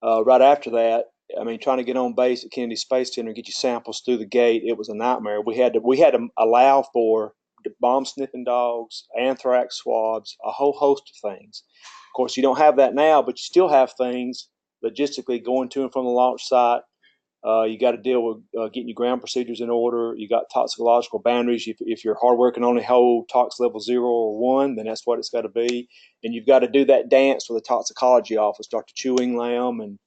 right after that, I mean, trying to get on base at Kennedy Space Center and get your samples through the gate, it was a nightmare. We had to allow for bomb sniffing dogs, anthrax swabs, a whole host of things. Of course, you don't have that now, but you still have things logistically going to and from the launch site. You got to deal with getting your ground procedures in order. You got toxicological boundaries. If your hardware can only hold tox level 0 or 1, then that's what it's got to be. And you've got to do that dance with the toxicology office, Dr. Chewing Lamb and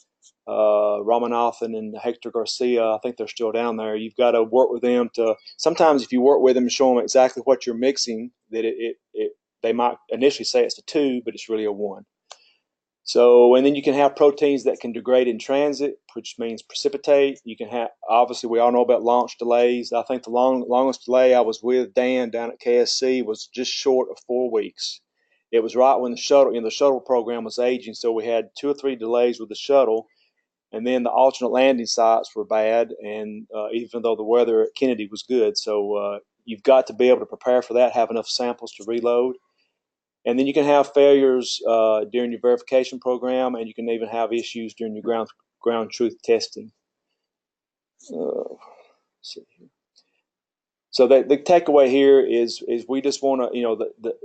Ramanathan and Hector Garcia. I think they're still down there. You've got to work with them to. Sometimes if you work with them and show them exactly what you're mixing, that they might initially say it's a 2, but it's really a 1. So, and then you can have proteins that can degrade in transit, which means precipitate. You can have, obviously, we all know about launch delays. I think the longest delay I was with Dan down at KSC was just short of 4 weeks. It was right when the shuttle program was aging, so we had 2 or 3 delays with the shuttle, and then the alternate landing sites were bad, and even though the weather at Kennedy was good. So you've got to be able to prepare for that, have enough samples to reload. And then you can have failures during your verification program, and you can even have issues during your ground truth testing. See here. So the takeaway here is we just want to, you know,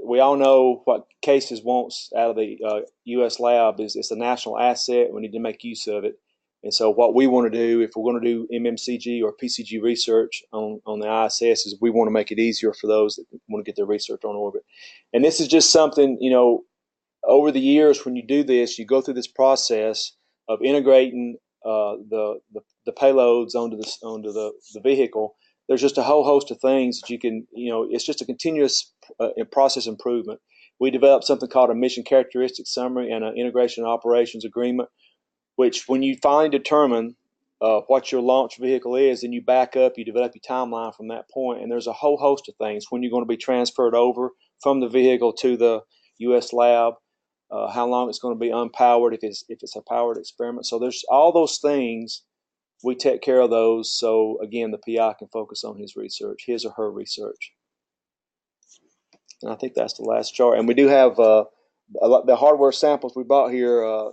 we all know what Cases wants out of the U.S. lab is it's a national asset. We need to make use of it. And so what we want to do, if we're going to do MMCG or PCG research on the ISS, is we want to make it easier for those that want to get their research on orbit. And this is just something, you know, over the years when you do this, you go through this process of integrating the payloads onto the vehicle. There's just a whole host of things that you can, you know, it's just a continuous process improvement. We developed something called a mission characteristics summary and an integration and operations agreement, which when you finally determine what your launch vehicle is, then you back up, you develop your timeline from that point, and there's a whole host of things. When you're going to be transferred over from the vehicle to the U.S. lab, how long it's going to be unpowered if it's a powered experiment. So there's all those things. We take care of those, so again, the PI can focus on his research, his or her research. And I think that's the last chart. And we do have the hardware samples we bought here.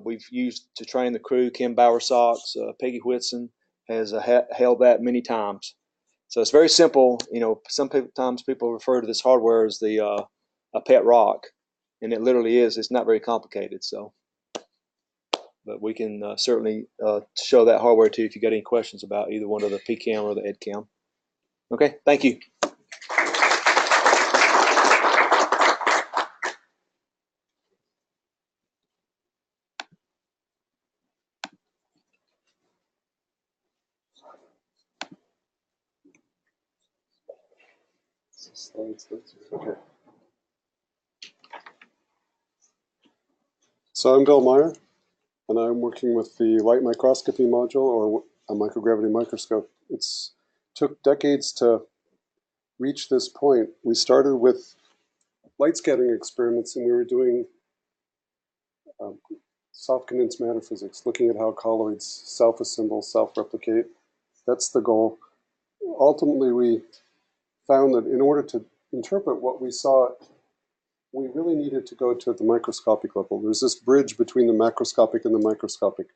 We've used to train the crew. Kim Bowersox, Peggy Whitson has held that many times. So it's very simple. You know, sometimes people refer to this hardware as the a pet rock, and it literally is. It's not very complicated. So. But we can certainly show that hardware too if you got any questions about either one of the PCAM or the EdCam. Okay, thank you. Okay. So I'm Bill Meyer, and I'm working with the light microscopy module, or a microgravity microscope. It's took decades to reach this point. We started with light scattering experiments, and we were doing soft condensed matter physics, looking at how colloids self-assemble, self-replicate. That's the goal. Ultimately, we found that in order to interpret what we saw, we really needed to go to the microscopic level. There's this bridge between the macroscopic and the microscopic.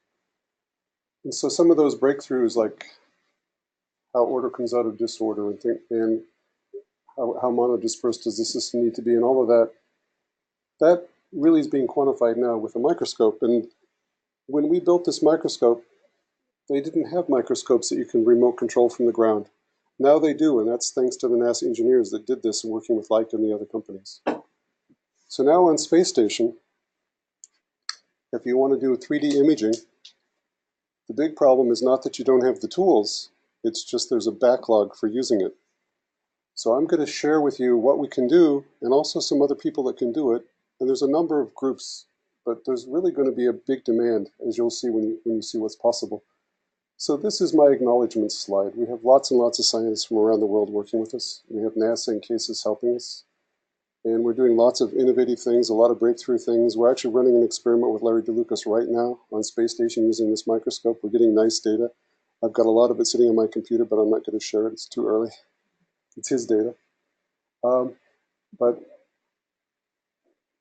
And so some of those breakthroughs, like how order comes out of disorder and how monodispersed does the system need to be and all of that, that really is being quantified now with a microscope. And when we built this microscope, they didn't have microscopes that you can remote control from the ground. Now they do, and that's thanks to the NASA engineers that did this and working with Leica and the other companies. So now on Space Station, if you want to do 3D imaging, the big problem is not that you don't have the tools, it's just there's a backlog for using it. So I'm going to share with you what we can do, and also some other people that can do it. And there's a number of groups, but there's really going to be a big demand, as you'll see when you see what's possible. So this is my acknowledgement slide. We have lots and lots of scientists from around the world working with us. We have NASA and Cases helping us. And we're doing lots of innovative things, a lot of breakthrough things. We're actually running an experiment with Larry DeLucas right now on Space Station using this microscope. We're getting nice data. I've got a lot of it sitting on my computer, but I'm not going to share it. It's too early. It's his data. But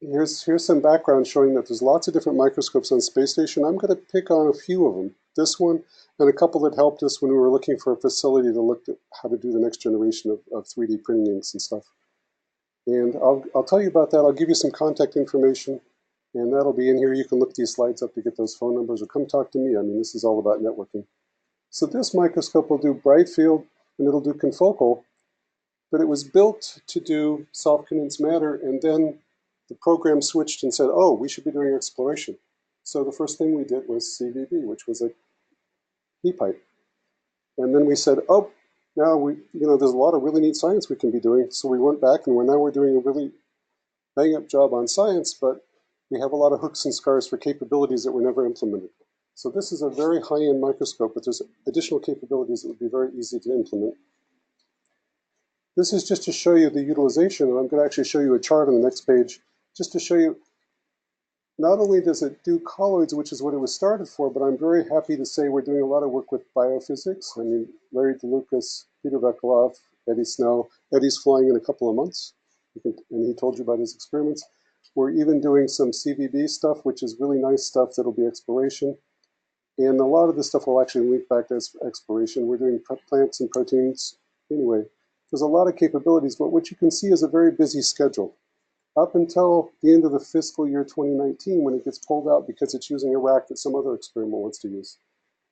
here's some background showing that there's lots of different microscopes on Space Station. I'm going to pick on a few of them. This one and a couple that helped us when we were looking for a facility to look at how to do the next generation of 3D printing inks and stuff. And I'll tell you about that. I'll give you some contact information, and that'll be in here. You can look these slides up to get those phone numbers, or come talk to me. I mean, this is all about networking. So this microscope will do bright field, and it'll do confocal, but it was built to do soft condensed matter, and then the program switched and said, oh, we should be doing exploration. So the first thing we did was CVB, which was a heat pipe. And then we said, oh, now there's a lot of really neat science we can be doing. So we went back, and now we're doing a really bang-up job on science, but we have a lot of hooks and scars for capabilities that were never implemented. So this is a very high-end microscope, but there's additional capabilities that would be very easy to implement. This is just to show you the utilization, and I'm going to actually show you a chart on the next page, just to show you not only does it do colloids, which is what it was started for, but I'm very happy to say we're doing a lot of work with biophysics. I mean, Larry DeLucas, Peter Vekalov, Eddie Snell. Eddie's flying in a couple of months, and he told you about his experiments. We're even doing some CVB stuff, which is really nice stuff that'll be exploration. And a lot of this stuff will actually link back to exploration. We're doing plants and proteins. Anyway, There's a lot of capabilities, but what you can see is a very busy schedule. Up until the end of the fiscal year 2019, when it gets pulled out because it's using a rack that some other experiment wants to use.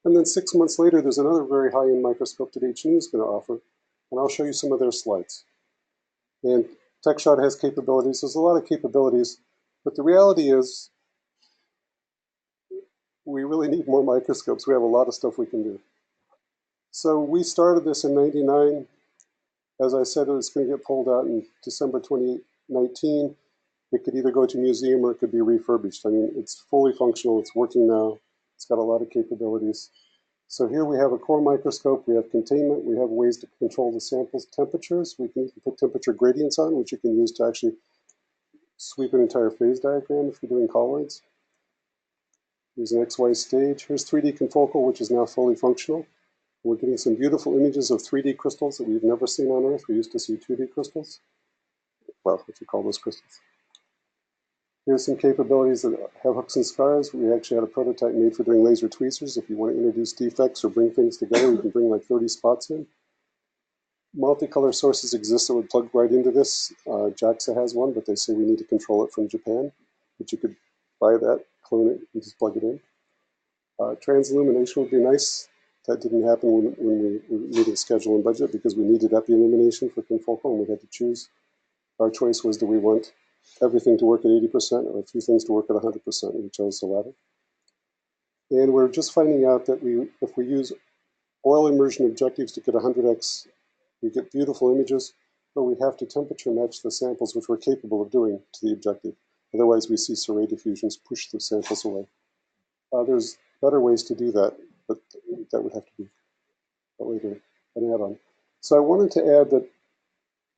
And then 6 months later, there's another very high-end microscope that H&E is going to offer, and I'll show you some of their slides. And Techshot has capabilities. There's a lot of capabilities, but the reality is we really need more microscopes. We have a lot of stuff we can do. So we started this in '99. As I said, it was going to get pulled out in December 2019. It could either go to a museum or it could be refurbished. I mean, it's fully functional. It's working now. It's got a lot of capabilities. So here we have a core microscope. We have containment. We have ways to control the sample's temperatures. We can even put temperature gradients on, which you can use to actually sweep an entire phase diagram if you're doing colloids. Here's an XY stage. Here's 3D confocal, which is now fully functional. We're getting some beautiful images of 3D crystals that we've never seen on Earth. We used to see 2D crystals. Well, if you call those crystals. Here's some capabilities that have hooks and scars. We actually had a prototype made for doing laser tweezers. If you want to introduce defects or bring things together, you can bring like 30 spots in. Multicolor sources exist that would plug right into this. JAXA has one, but they say we need to control it from Japan. But you could buy that, clone it, and just plug it in. Transillumination would be nice. That didn't happen when we were meeting schedule and budget because we needed epi-illumination for confocal and we had to choose. Our choice was, do we want everything to work at 80% or a few things to work at 100%, and we chose the latter. And we're just finding out that if we use oil immersion objectives to get 100x, we get beautiful images, but we have to temperature match the samples, which we're capable of doing, to the objective. Otherwise, we see Surrey diffusions push the samples away. There's better ways to do that, but that would have to be later an add-on. So I wanted to add that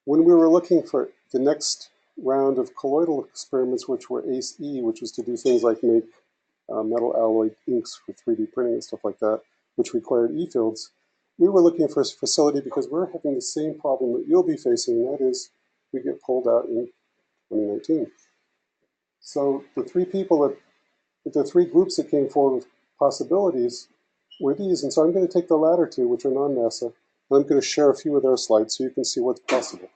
when we were looking for the next round of colloidal experiments, which were ACE-E, which was to do things like make metal alloy inks for 3D printing and stuff like that, which required E-fields, we were looking for a facility because we're having the same problem that you'll be facing, and that is we get pulled out in 2019. So the three groups that came forward with possibilities were these, and so I'm going to take the latter two, which are non-NASA, and I'm going to share a few of their slides so you can see what's possible.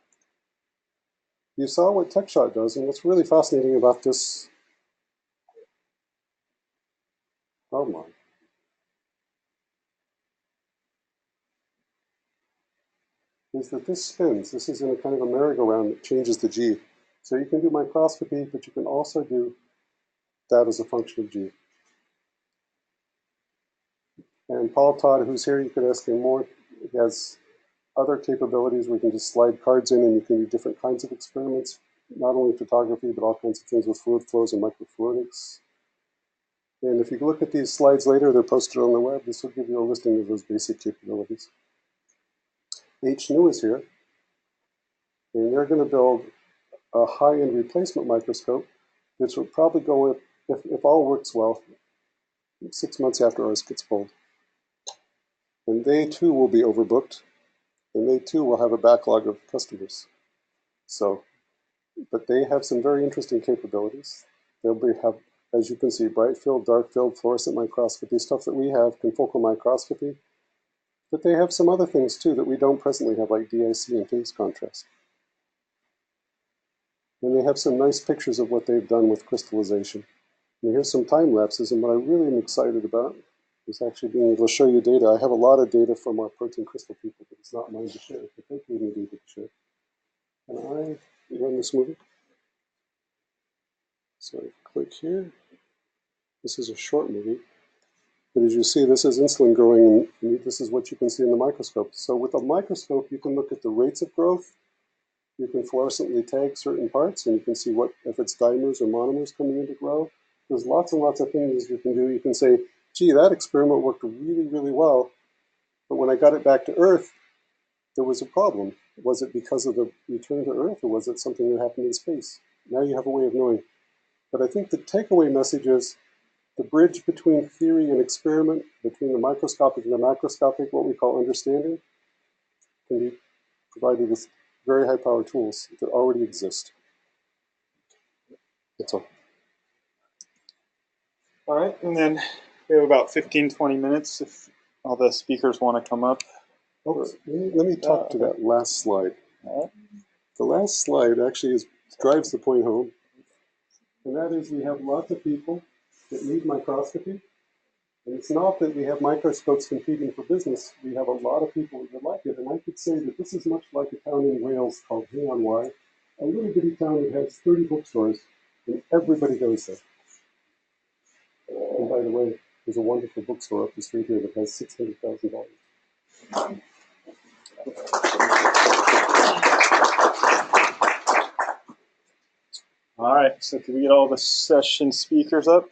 You saw what Techshot does, and what's really fascinating about this, oh my, is that this spins. This is in a kind of a merry-go-round that changes the G. So you can do microscopy, but you can also do that as a function of G. And Paul Todd, who's here, you could ask him more. He has other capabilities where you can just slide cards in and you can do different kinds of experiments, not only photography, but all kinds of things with fluid flows and microfluidics. And if you look at these slides later, they're posted on the web. This will give you a listing of those basic capabilities. H-Nu is here, and they're going to build a high-end replacement microscope, which will probably go with, if all works well, 6 months after ours gets pulled. And they too will be overbooked, and they too will have a backlog of customers. So, but they have some very interesting capabilities. They'll have, as you can see, bright field, dark field, fluorescent microscopy, stuff that we have, confocal microscopy. But they have some other things too that we don't presently have, like DIC and phase contrast. And they have some nice pictures of what they've done with crystallization. And here's some time lapses, and what I really am excited about is actually being able to show you data. I have a lot of data from our protein crystal people, but it's not mine to share. But they gave me data to share. And I run this movie. So I click here. This is a short movie. But as you see, this is insulin growing, and this is what you can see in the microscope. So with a microscope, you can look at the rates of growth. You can fluorescently tag certain parts, and you can see what if it's dimers or monomers coming in to grow. There's lots and lots of things you can do. You can say, gee, that experiment worked really, really well, but when I got it back to Earth, there was a problem. Was it because of the return to Earth, or was it something that happened in space? Now you have a way of knowing. But I think the takeaway message is the bridge between theory and experiment, between the microscopic and the macroscopic, what we call understanding, can be provided with very high-powered tools that already exist. That's all. All right, and then we have about 15, 20 minutes if all the speakers want to come up. Oh, let me talk to that last slide. All right. The last slide actually drives the point home, and that is we have lots of people that need microscopy, and it's not that we have microscopes competing for business. We have a lot of people that like it, and I could say that this is much like a town in Wales called Hay-on-Wye, a little bitty town that has 30 bookstores, and everybody goes there. And by the way, there's a wonderful bookstore up the street here that has $600,000. All right, so can we get all the session speakers up?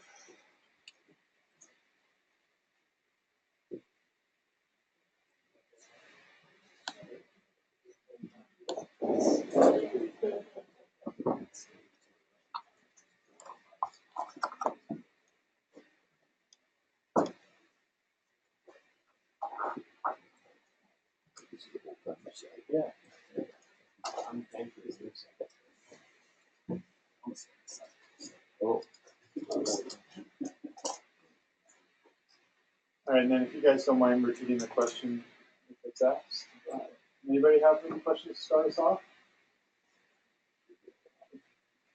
Yeah. All right, and then if you guys don't mind repeating the question if it's asked. Anybody have any questions to start us off?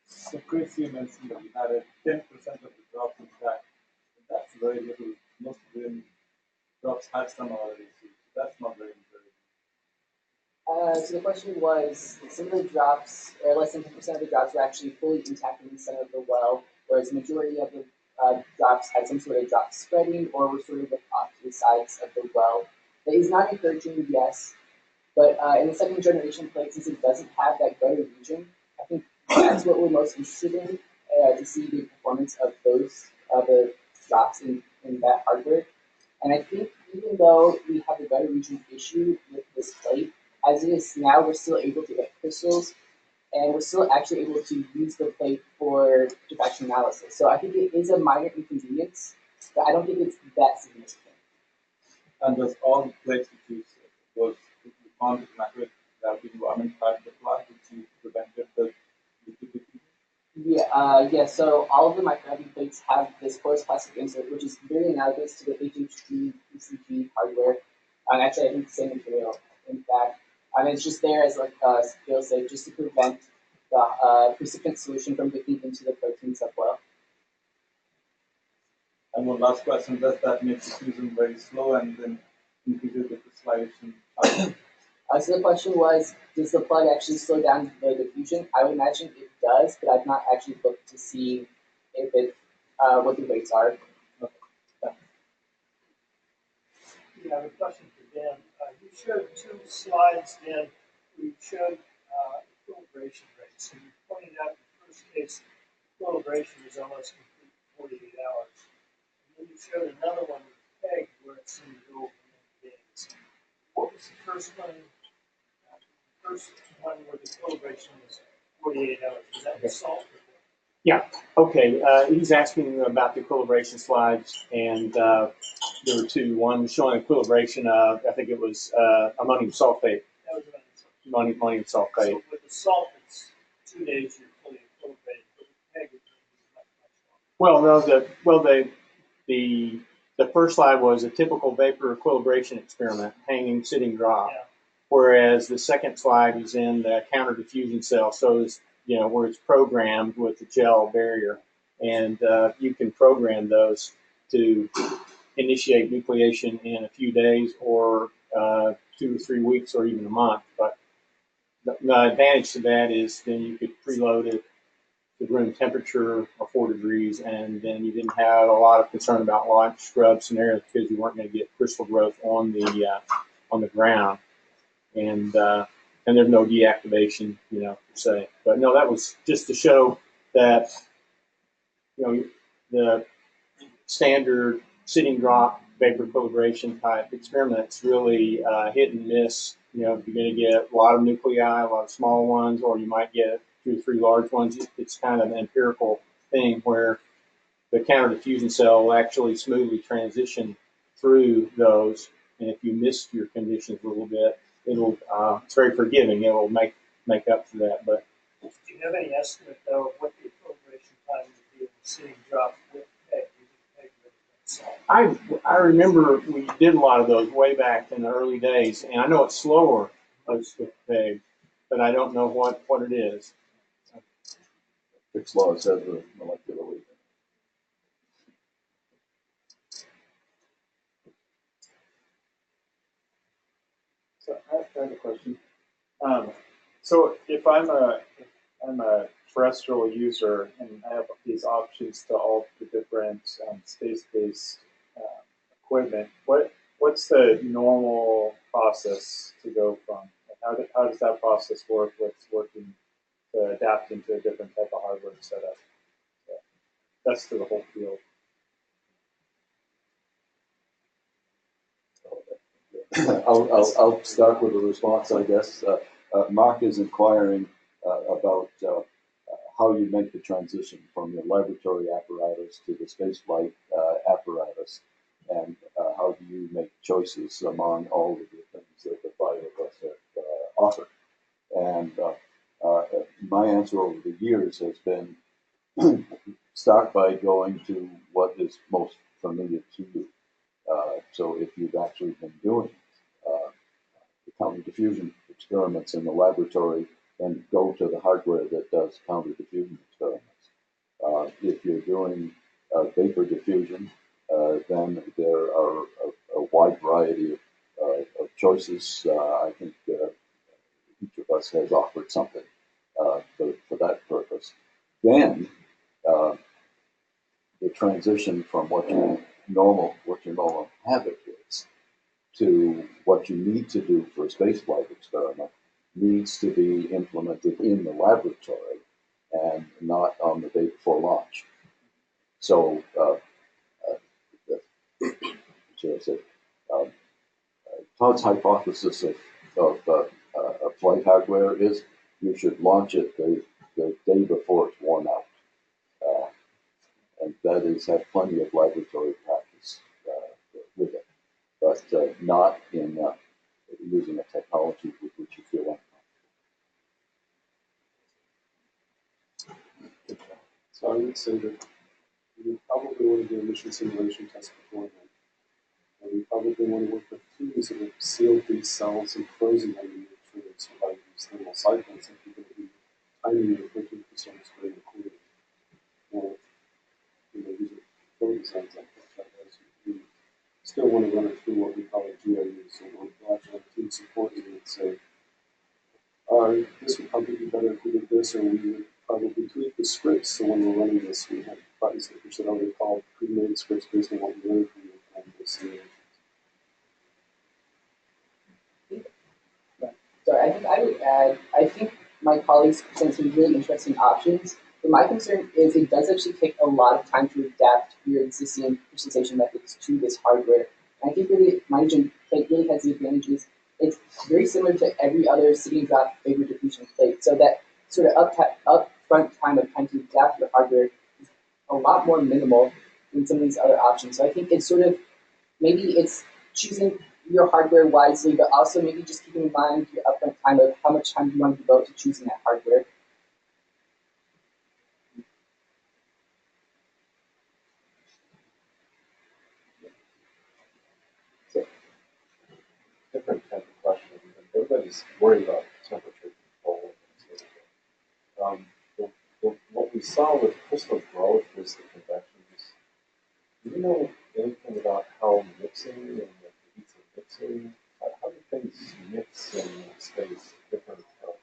So Chris, you mentioned that you had a 10% of the drops in fact. That's very little. Most of the drops had some already. So that's not very encouraging. So the question was, some of the drops, or less than 10% of the drops were actually fully intact in the center of the well, whereas the majority of the drops had some sort of drop spreading or were sort of off to the sides of the well. That is not encouraging, yes, but in the second generation plate, since it doesn't have that gutter region, I think that's what we're most interested in, to see the performance of those the drops in that hardware. And I think even though we have the gutter region issue with this plate, as it is now, we're still able to get crystals, and we're still actually able to use the plate for diffraction analysis. So I think it is a minor inconvenience, but I don't think it's that significant. And does all plates which you was found with microgravity environment have the plug which you prevented the Yeah, so all of the microgravity plates have this porous plastic insert, which is very analogous to the Ph.D. PCG hardware. Actually, I think the same material, in fact. And it's just there as like a fail safe, just to prevent the precipitant solution from getting into the protein subwell. And one last question, does that make diffusion very slow and then increases the crystallization? So the question was, does the plug actually slow down the diffusion? I would imagine it does, but I've not actually looked to see if it what the rates are. Yeah, I have a question for Dan. You showed two slides, Dan, where you showed equilibration rates. And you pointed out in the first case, equilibration is almost complete in 48 hours. And then you showed another one with PEG where it seemed to go over many days. What was the first one? The first one where the equilibration was 48 hours. Was that the salt? Yeah. Okay. He's asking about the equilibration slides, and there were two. One was showing equilibration of, I think it was ammonium sulfate. That was ammonium sulfate. So with the salt, it's 2 days you're fully equilibrated, but with PEG, it's much longer. Well, no, the first slide was a typical vapor equilibration experiment, hanging, sitting, drop. Yeah. Whereas the second slide is in the counter-diffusion cell, so it's, where it's programmed with the gel barrier, and you can program those to initiate nucleation in a few days, or 2 or 3 weeks, or even a month. But the advantage to that is then you could preload it to room temperature of 4 degrees, and then you didn't have a lot of concern about launch scrub scenarios because you weren't going to get crystal growth on the ground. And there's no deactivation, per se. But no, that was just to show that, the standard sitting drop vapor equilibration type experiments really hit and miss. You're going to get a lot of nuclei, a lot of small ones, or you might get 2 or 3 large ones. It's kind of an empirical thing where the counter-diffusion cell will actually smoothly transition through those. And if you missed your conditions a little bit, it's very forgiving. It will make up for that. But do you have any estimate, though, of what the equilibration time would be in the sitting drop with PEG? Using PEG I remember we did a lot of those way back in the early days, and I know it's slower with PEG, but I don't know what it is. Fixed laws have the molecular weight. So I have a question. So if I'm a terrestrial user and I have these options to all the different space-based equipment, what's the normal process to go from? How does that process work? What's working to adapt into a different type of hardware setup? So that's to the whole field. I'll start with a response, I guess. Mark is inquiring about how you make the transition from your laboratory apparatus to the spaceflight apparatus, and how do you make choices among all of the things that the five of us have offered. And my answer over the years has been start by going to what is most familiar to you. So if you've actually been doing the counter-diffusion experiments in the laboratory, then go to the hardware that does counter-diffusion experiments. If you're doing vapor-diffusion, then there are a wide variety of choices. I think each of us has offered something for that purpose. Then the transition from what your normal habit is to what you need to do for a spaceflight experiment needs to be implemented in the laboratory and not on the day before launch. So, Todd's hypothesis of flight hardware is you should launch it the day before it's worn out. And that is, have plenty of laboratory practice with it, but not in using a technology with which you feel uncomfortable. So I would say that you probably want to do a mission simulation test beforehand. And you probably want to work with tools that have sealed these cells and frozen them in the to survive these thermal cycles if you're going to be timing your protein crystals very accordingly. Or using code designs like that, you still want to run it through what we call a GRU. So we'll actually have a team support you and say, this would probably be better if we did this, or we would probably tweak the scripts. So when we're running this, we have buttons that we should already call pre-made scripts based on what we learned from the simulations. So I think I would add, I think my colleagues present some really interesting options. But my concern is it does actually take a lot of time to adapt your existing crystallization methods to this hardware. And I think really Mitogen plate really has the advantages. It's very similar to every other sitting drop vapor-diffusion plate. So that sort of upfront time of trying to adapt your hardware is a lot more minimal than some of these other options. So I think it's sort of, maybe it's choosing your hardware wisely, but also maybe just keeping in mind your upfront time of how much time you want to devote to choosing that hardware. Different type of question. Everybody's worried about temperature control. What we saw with crystal growth was the convections. Do you know anything about how mixing and the heats of mixing, how do things mix in space different from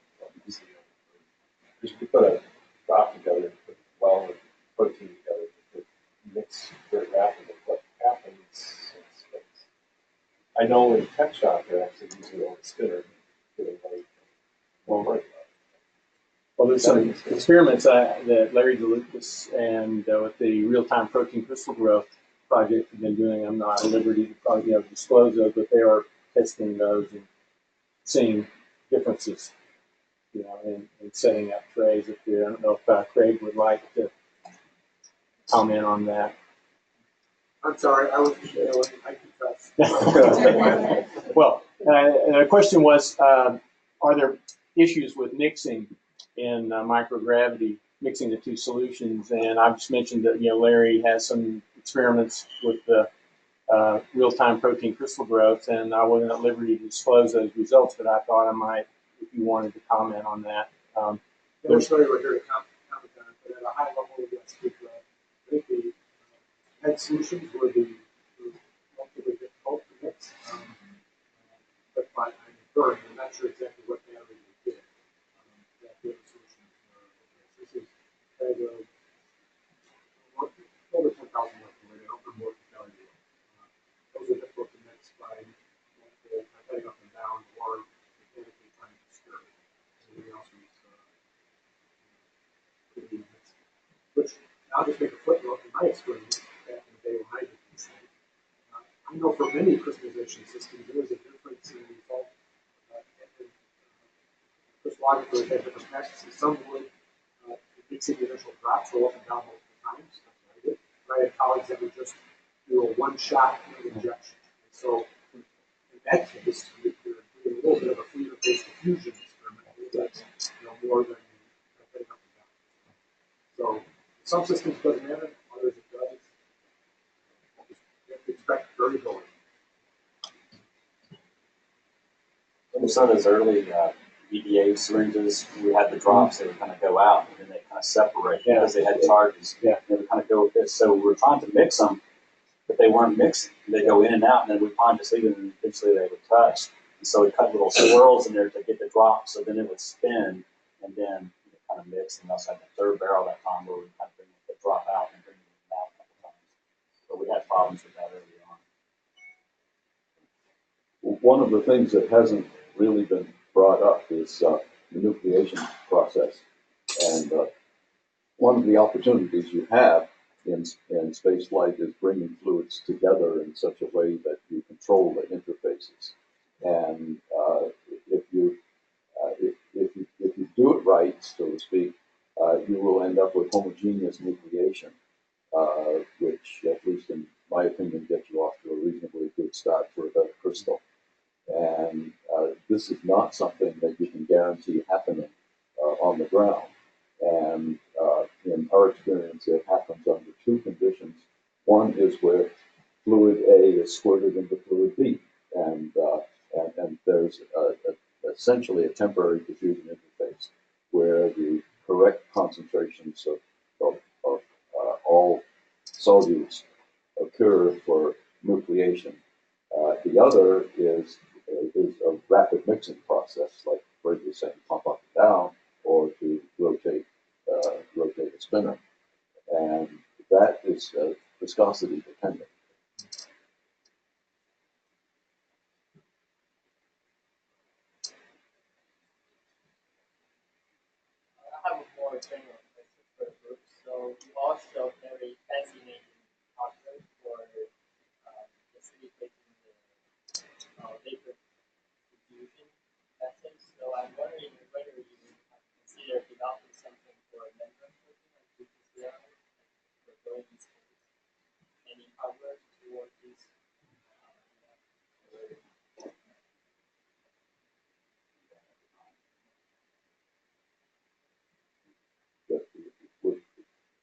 PCAM? Because you put a drop together and put well and protein together, it could mix very rapidly. What happens in space? I know in Techshot they're actually using it on a spinner to get away from more. Well, there's some experiments that Larry DeLucas and with the real-time protein crystal growth project have been doing. I'm not at liberty to probably disclose those, but they are testing those and seeing differences, in setting up trays. I don't know if Craig would like to comment on that. I'm sorry, I wasn't sure. I confess. Well, the question was, are there issues with mixing in microgravity, mixing the two solutions? And I've just mentioned that Larry has some experiments with the real-time protein crystal growth, and I wasn't at liberty to disclose those results, but I thought I might, if you wanted to comment on that. I'm sure we're here to comment on it, but at a high level, let's speak I think the head solutions were relatively difficult to mix. But I'm inferring, I'm not sure exactly what battery we did. That the other solutions were. This is kind of over 10,000 work per minute, over more to tell you. Those are difficult to mix by heading up and down or mechanically trying to stir it. Everything else is pretty mixed. Which, I'll just make a footnote in my experience back in the day when I did these things. I know for many crystallization systems, there is a difference in the result. Crystallographers have different practices. Some would mix in the initial drops, go up and down multiple times. That's what I did. But I had colleagues that would just do a one-shot injection. And so, in that case, you're doing a little bit of a free interface diffusion experiment. That's more than heading up and down. So, some systems it doesn't matter, others it does. You have to expect variability. In some of those early EDA syringes, we had the drops that would kind of go out and then they kind of separate because they had charges. Yeah. They would kind of go with this. So we were trying to mix them, but they weren't mixing. They go in and out, and then we'd kind of just leave them, and eventually they would touch. And so we cut little swirls in there to get the drop, so then it would spin, and then it kind of mix. And we also had the third barrel that time where we kind of bring the drop out and bring it out a couple times. But we had problems with that early on. One of the things that hasn't really been brought up is the nucleation process. And one of the opportunities you have in space flight is bringing fluids together in such a way that you control the interfaces. And if you do it right, so to speak, you will end up with homogeneous nucleation, which, at least in my opinion, gets you off to a reasonably good start for a better crystal. And this is not something that you can guarantee happening on the ground. And in our experience, it happens under two conditions. One is where fluid A is squirted into fluid B, and there's essentially a temporary diffusion interface where the correct concentrations of all solutes occur for nucleation. The other is a rapid mixing process, like Greg was saying, pump up and down, or to rotate a spinner, and that is viscosity dependent. I have a more general question for the group. So you also very fascinating hardware for facilitating the vapor-diffusion method. So I'm wondering whether you consider developing something for membrane protein and PCAM for going in space. Any hardware toward this?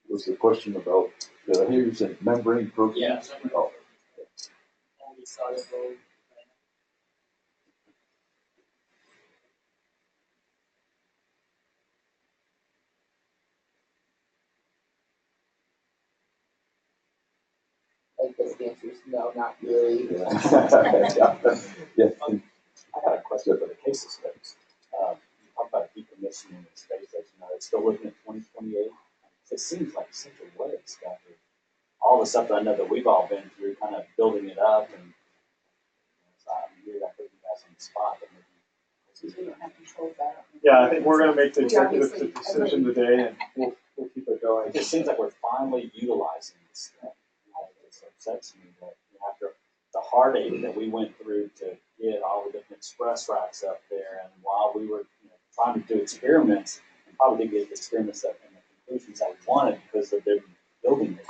Was the question about using membrane proteins? Yeah, membrane. Oh. Only soluble. I guess the answer is no, not really. Yeah. I got a question for the case of space. You talk about decommissioning the space station. It's still looking at 2028. It seems like such a waste after all the stuff that I know that we've all been through, kind of building it up, and maybe I put you guys on the spot, but maybe We don't have control of that. Yeah, I think we're going to make the executive decision today, and we'll keep it going. it just seems like we're finally utilizing this stuff. It upsets me that after the heartache that we went through to get all the different express racks up there, and while we were trying to do experiments, and probably didn't get the experiments that and the conclusions that we wanted because of them building it.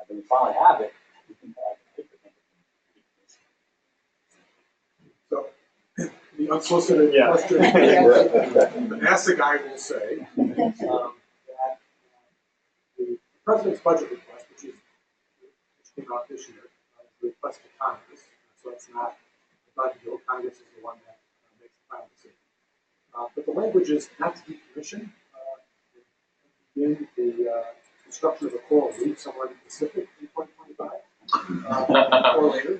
When we finally have it, we can So, the unsolicited question, the Assoc guy will say that the president's budget request, which is came out this year. It's a request to Congress, so it's not a done deal. Congress is the one that makes the final decision. But the language is not to decommission in the construction of a coral reef somewhere in the Pacific in 2025 or later.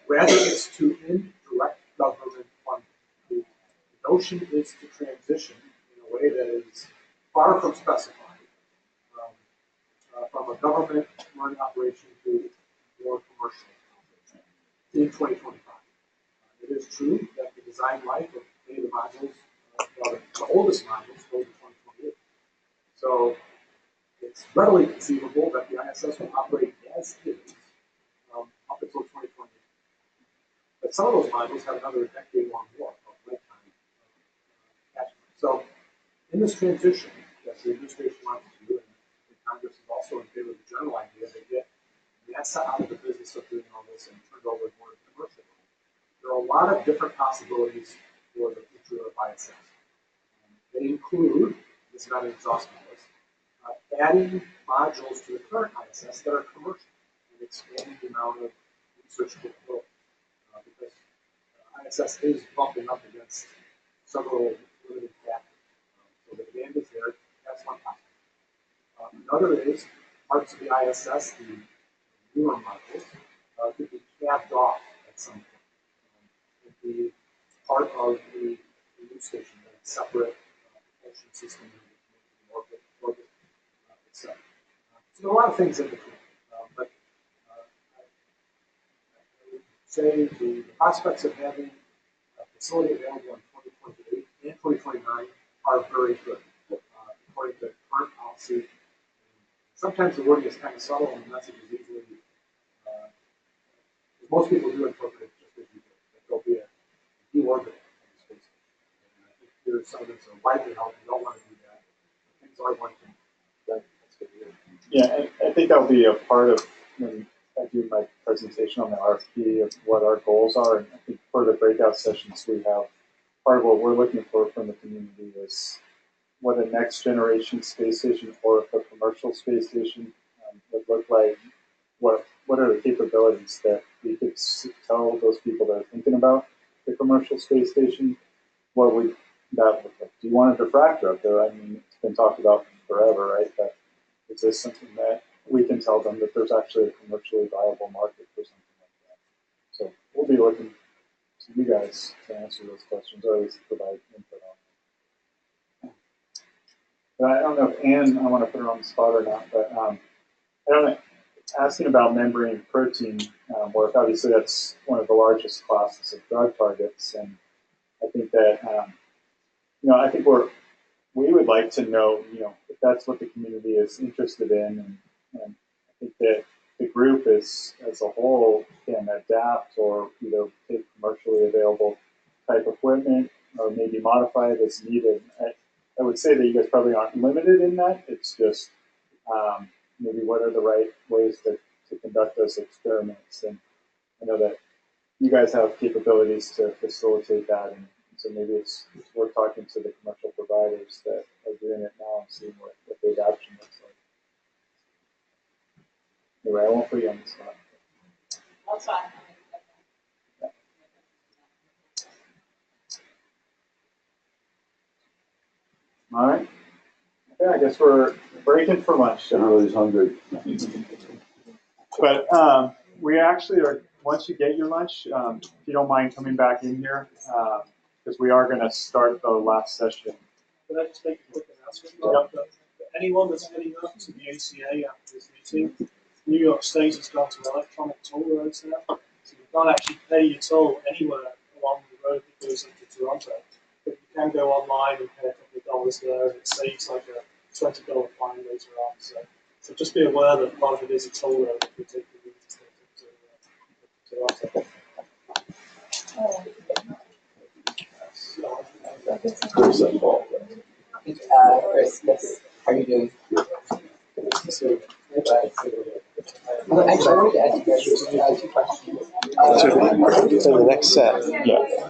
Rather, it's to indirect government funding. The notion is to transition in a way that is far from specified from a government-run operation to more commercial operation in 2025. It is true that the design life of many of the modules, the oldest modules, goes to 2028. So it's readily conceivable that the ISS will operate as is up until 2028. But some of those modules have another decade-long war of lifetime attachment. So in this transition that the administration wants to do, and Congress is also in favor of the general idea that get NASA out of the business of doing all this and turned over more to commercial. There are a lot of different possibilities for the future of ISS. They include, this is not an exhaustive list, adding modules to the current ISS that are commercial and expanding the amount of research capability. Because ISS is bumping up against several limiting factors. So the demand is there. That's one possibility. Another is parts of the ISS, the newer modules, could be capped off at some point. Could be part of the new station, that separate propulsion system, orbit, etc. So there are a lot of things in between. But I would say the prospects of having a facility available in 2028 and 2029 are very good, according to current policy. Sometimes the wording is kind of subtle and the message is easily, most people do interpret it just as you do, that there'll be a deorbit in the space station. And I think there's some that's widely held, you don't want to do that. Things are one thing. That's good to hear. Yeah, I think that'll be a part of when I do my presentation on the RFP of what our goals are. And I think for the breakout sessions we have, part of what we're looking for from the community is what a next generation space station or a commercial space station would look like. What are the capabilities that we could tell those people that are thinking about the commercial space station? What would that look like? Do you want a diffractor up there? I mean, it's been talked about forever, right? But is this something that we can tell them that there's actually a commercially viable market for something like that? So we'll be looking to you guys to answer those questions, or at least provide input on them. But I don't know if Anne, I want to put her on the spot or not, but I don't know. Asking about membrane protein work, obviously that's one of the largest classes of drug targets, and I think that I think we would like to know, if that's what the community is interested in, and I think that the group as a whole can adapt or either take commercially available type equipment or maybe modify it as needed. I would say that you guys probably aren't limited in that. It's just maybe what are the right ways to conduct those experiments. And I know that you guys have capabilities to facilitate that, and so maybe it's worth talking to the commercial providers that are doing it now and seeing what the adoption looks like. Anyway, I won't put you on the spot. That's fine. All right. Yeah, I guess we're breaking for lunch. Everybody's hungry. But we actually are, once you get your lunch, if you don't mind coming back in here, because we are going to start the last session. Can I just make a quick announcement? Yep. Anyone that's heading up to the ACA after this meeting, New York State has gone to electronic toll roads now. So you can't actually pay your toll anywhere along the road that goes into Toronto. But you can go online and pay a couple of dollars there, and it saves like a $20 fine later on. So just be aware that part of it is a toll road if you take the route to Toronto. Chris, that ball. Chris, yes. How are you doing? Actually, I wanted to ask you guys two questions. So the next set. Yeah.